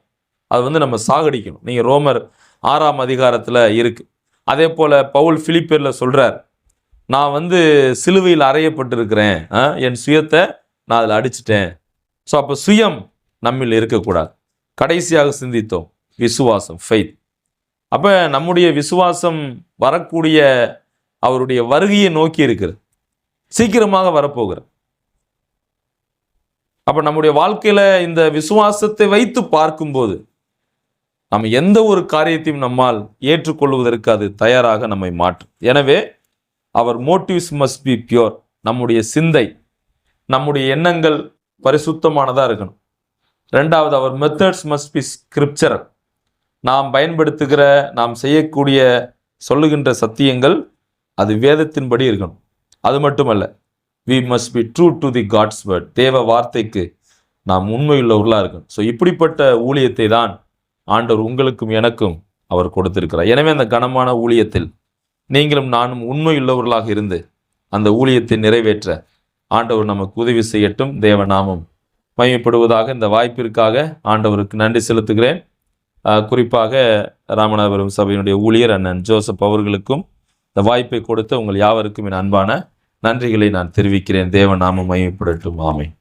அது நம்ம சாகடிக்கணும். நீங்க ரோமர் 6ஆம் அதிகாரத்துல இருக்கு. அதே போல பவுல் பிலிப்பியர்ல சொல்றார், நான் சிலுவையில் அறையப்பட்டிருக்கிறேன், என் சுயத்தை நான் அதில் அடிச்சிட்டேன். ஸோ அப்போ சுயம் நம்மில் இருக்கக்கூடாது. கடைசியாக சிந்தித்தோம் விசுவாசம், ஃபெய்த். அப்போ நம்முடைய விசுவாசம் வரக்கூடிய அவருடைய வருகையை நோக்கி இருக்கிறது, சீக்கிரமாக வரப்போகிறது. அப்போ நம்முடைய வாழ்க்கையில் இந்த விசுவாசத்தை வைத்து பார்க்கும்போது நம்ம எந்த ஒரு காரியத்தையும் நம்மால் ஏற்றுக்கொள்வதற்கு அது தயாராக நம்மை மாற்றும். எனவே அவர் மோட்டிவ்ஸ் மஸ்ட் பி பியூர். நம்முடைய சிந்தை, நம்முடைய எண்ணங்கள் பரிசுத்தமானதாக இருக்கணும். 2வது, அவர் மெத்தட்ஸ் மஸ்ட் பி ஸ்கிரிப்சரல். நாம் பயன்படுத்துகிற, நாம் செய்யக்கூடிய, சொல்லுகின்ற சத்தியங்கள் அது வேதத்தின்படி இருக்கணும். அது மட்டுமல்ல, we must be true to the God's word. தேவ வார்த்தைக்கு நாம் உண்மையுள்ளவர்களாக இருக்கணும். ஸோ இப்படிப்பட்ட ஊழியத்தை தான் ஆண்டவர் உங்களுக்கும் எனக்கும் அவர் கொடுத்திருக்கிறார். எனவே அந்த கனமான ஊழியத்தில் நீங்களும் நானும் உண்மையுள்ளவர்களாக இருந்து அந்த ஊழியத்தை நிறைவேற்ற ஆண்டவர் நமக்கு உதவி செய்யட்டும். தேவ நாமம் மகிமைப்படுவதாக. இந்த வாய்ப்பிற்காக ஆண்டவருக்கு நன்றி செலுத்துகிறேன். குறிப்பாக ராமநாதபுரம் சபையினுடைய ஊழியர் அண்ணன் ஜோசப் அவர்களுக்கும் இந்த வாய்ப்பை கொடுத்த உங்கள் யாவருக்கும் என் அன்பான நன்றிகளை நான் தெரிவிக்கிறேன். தேவ நாமம் மகிமைப்படட்டும். ஆமென்.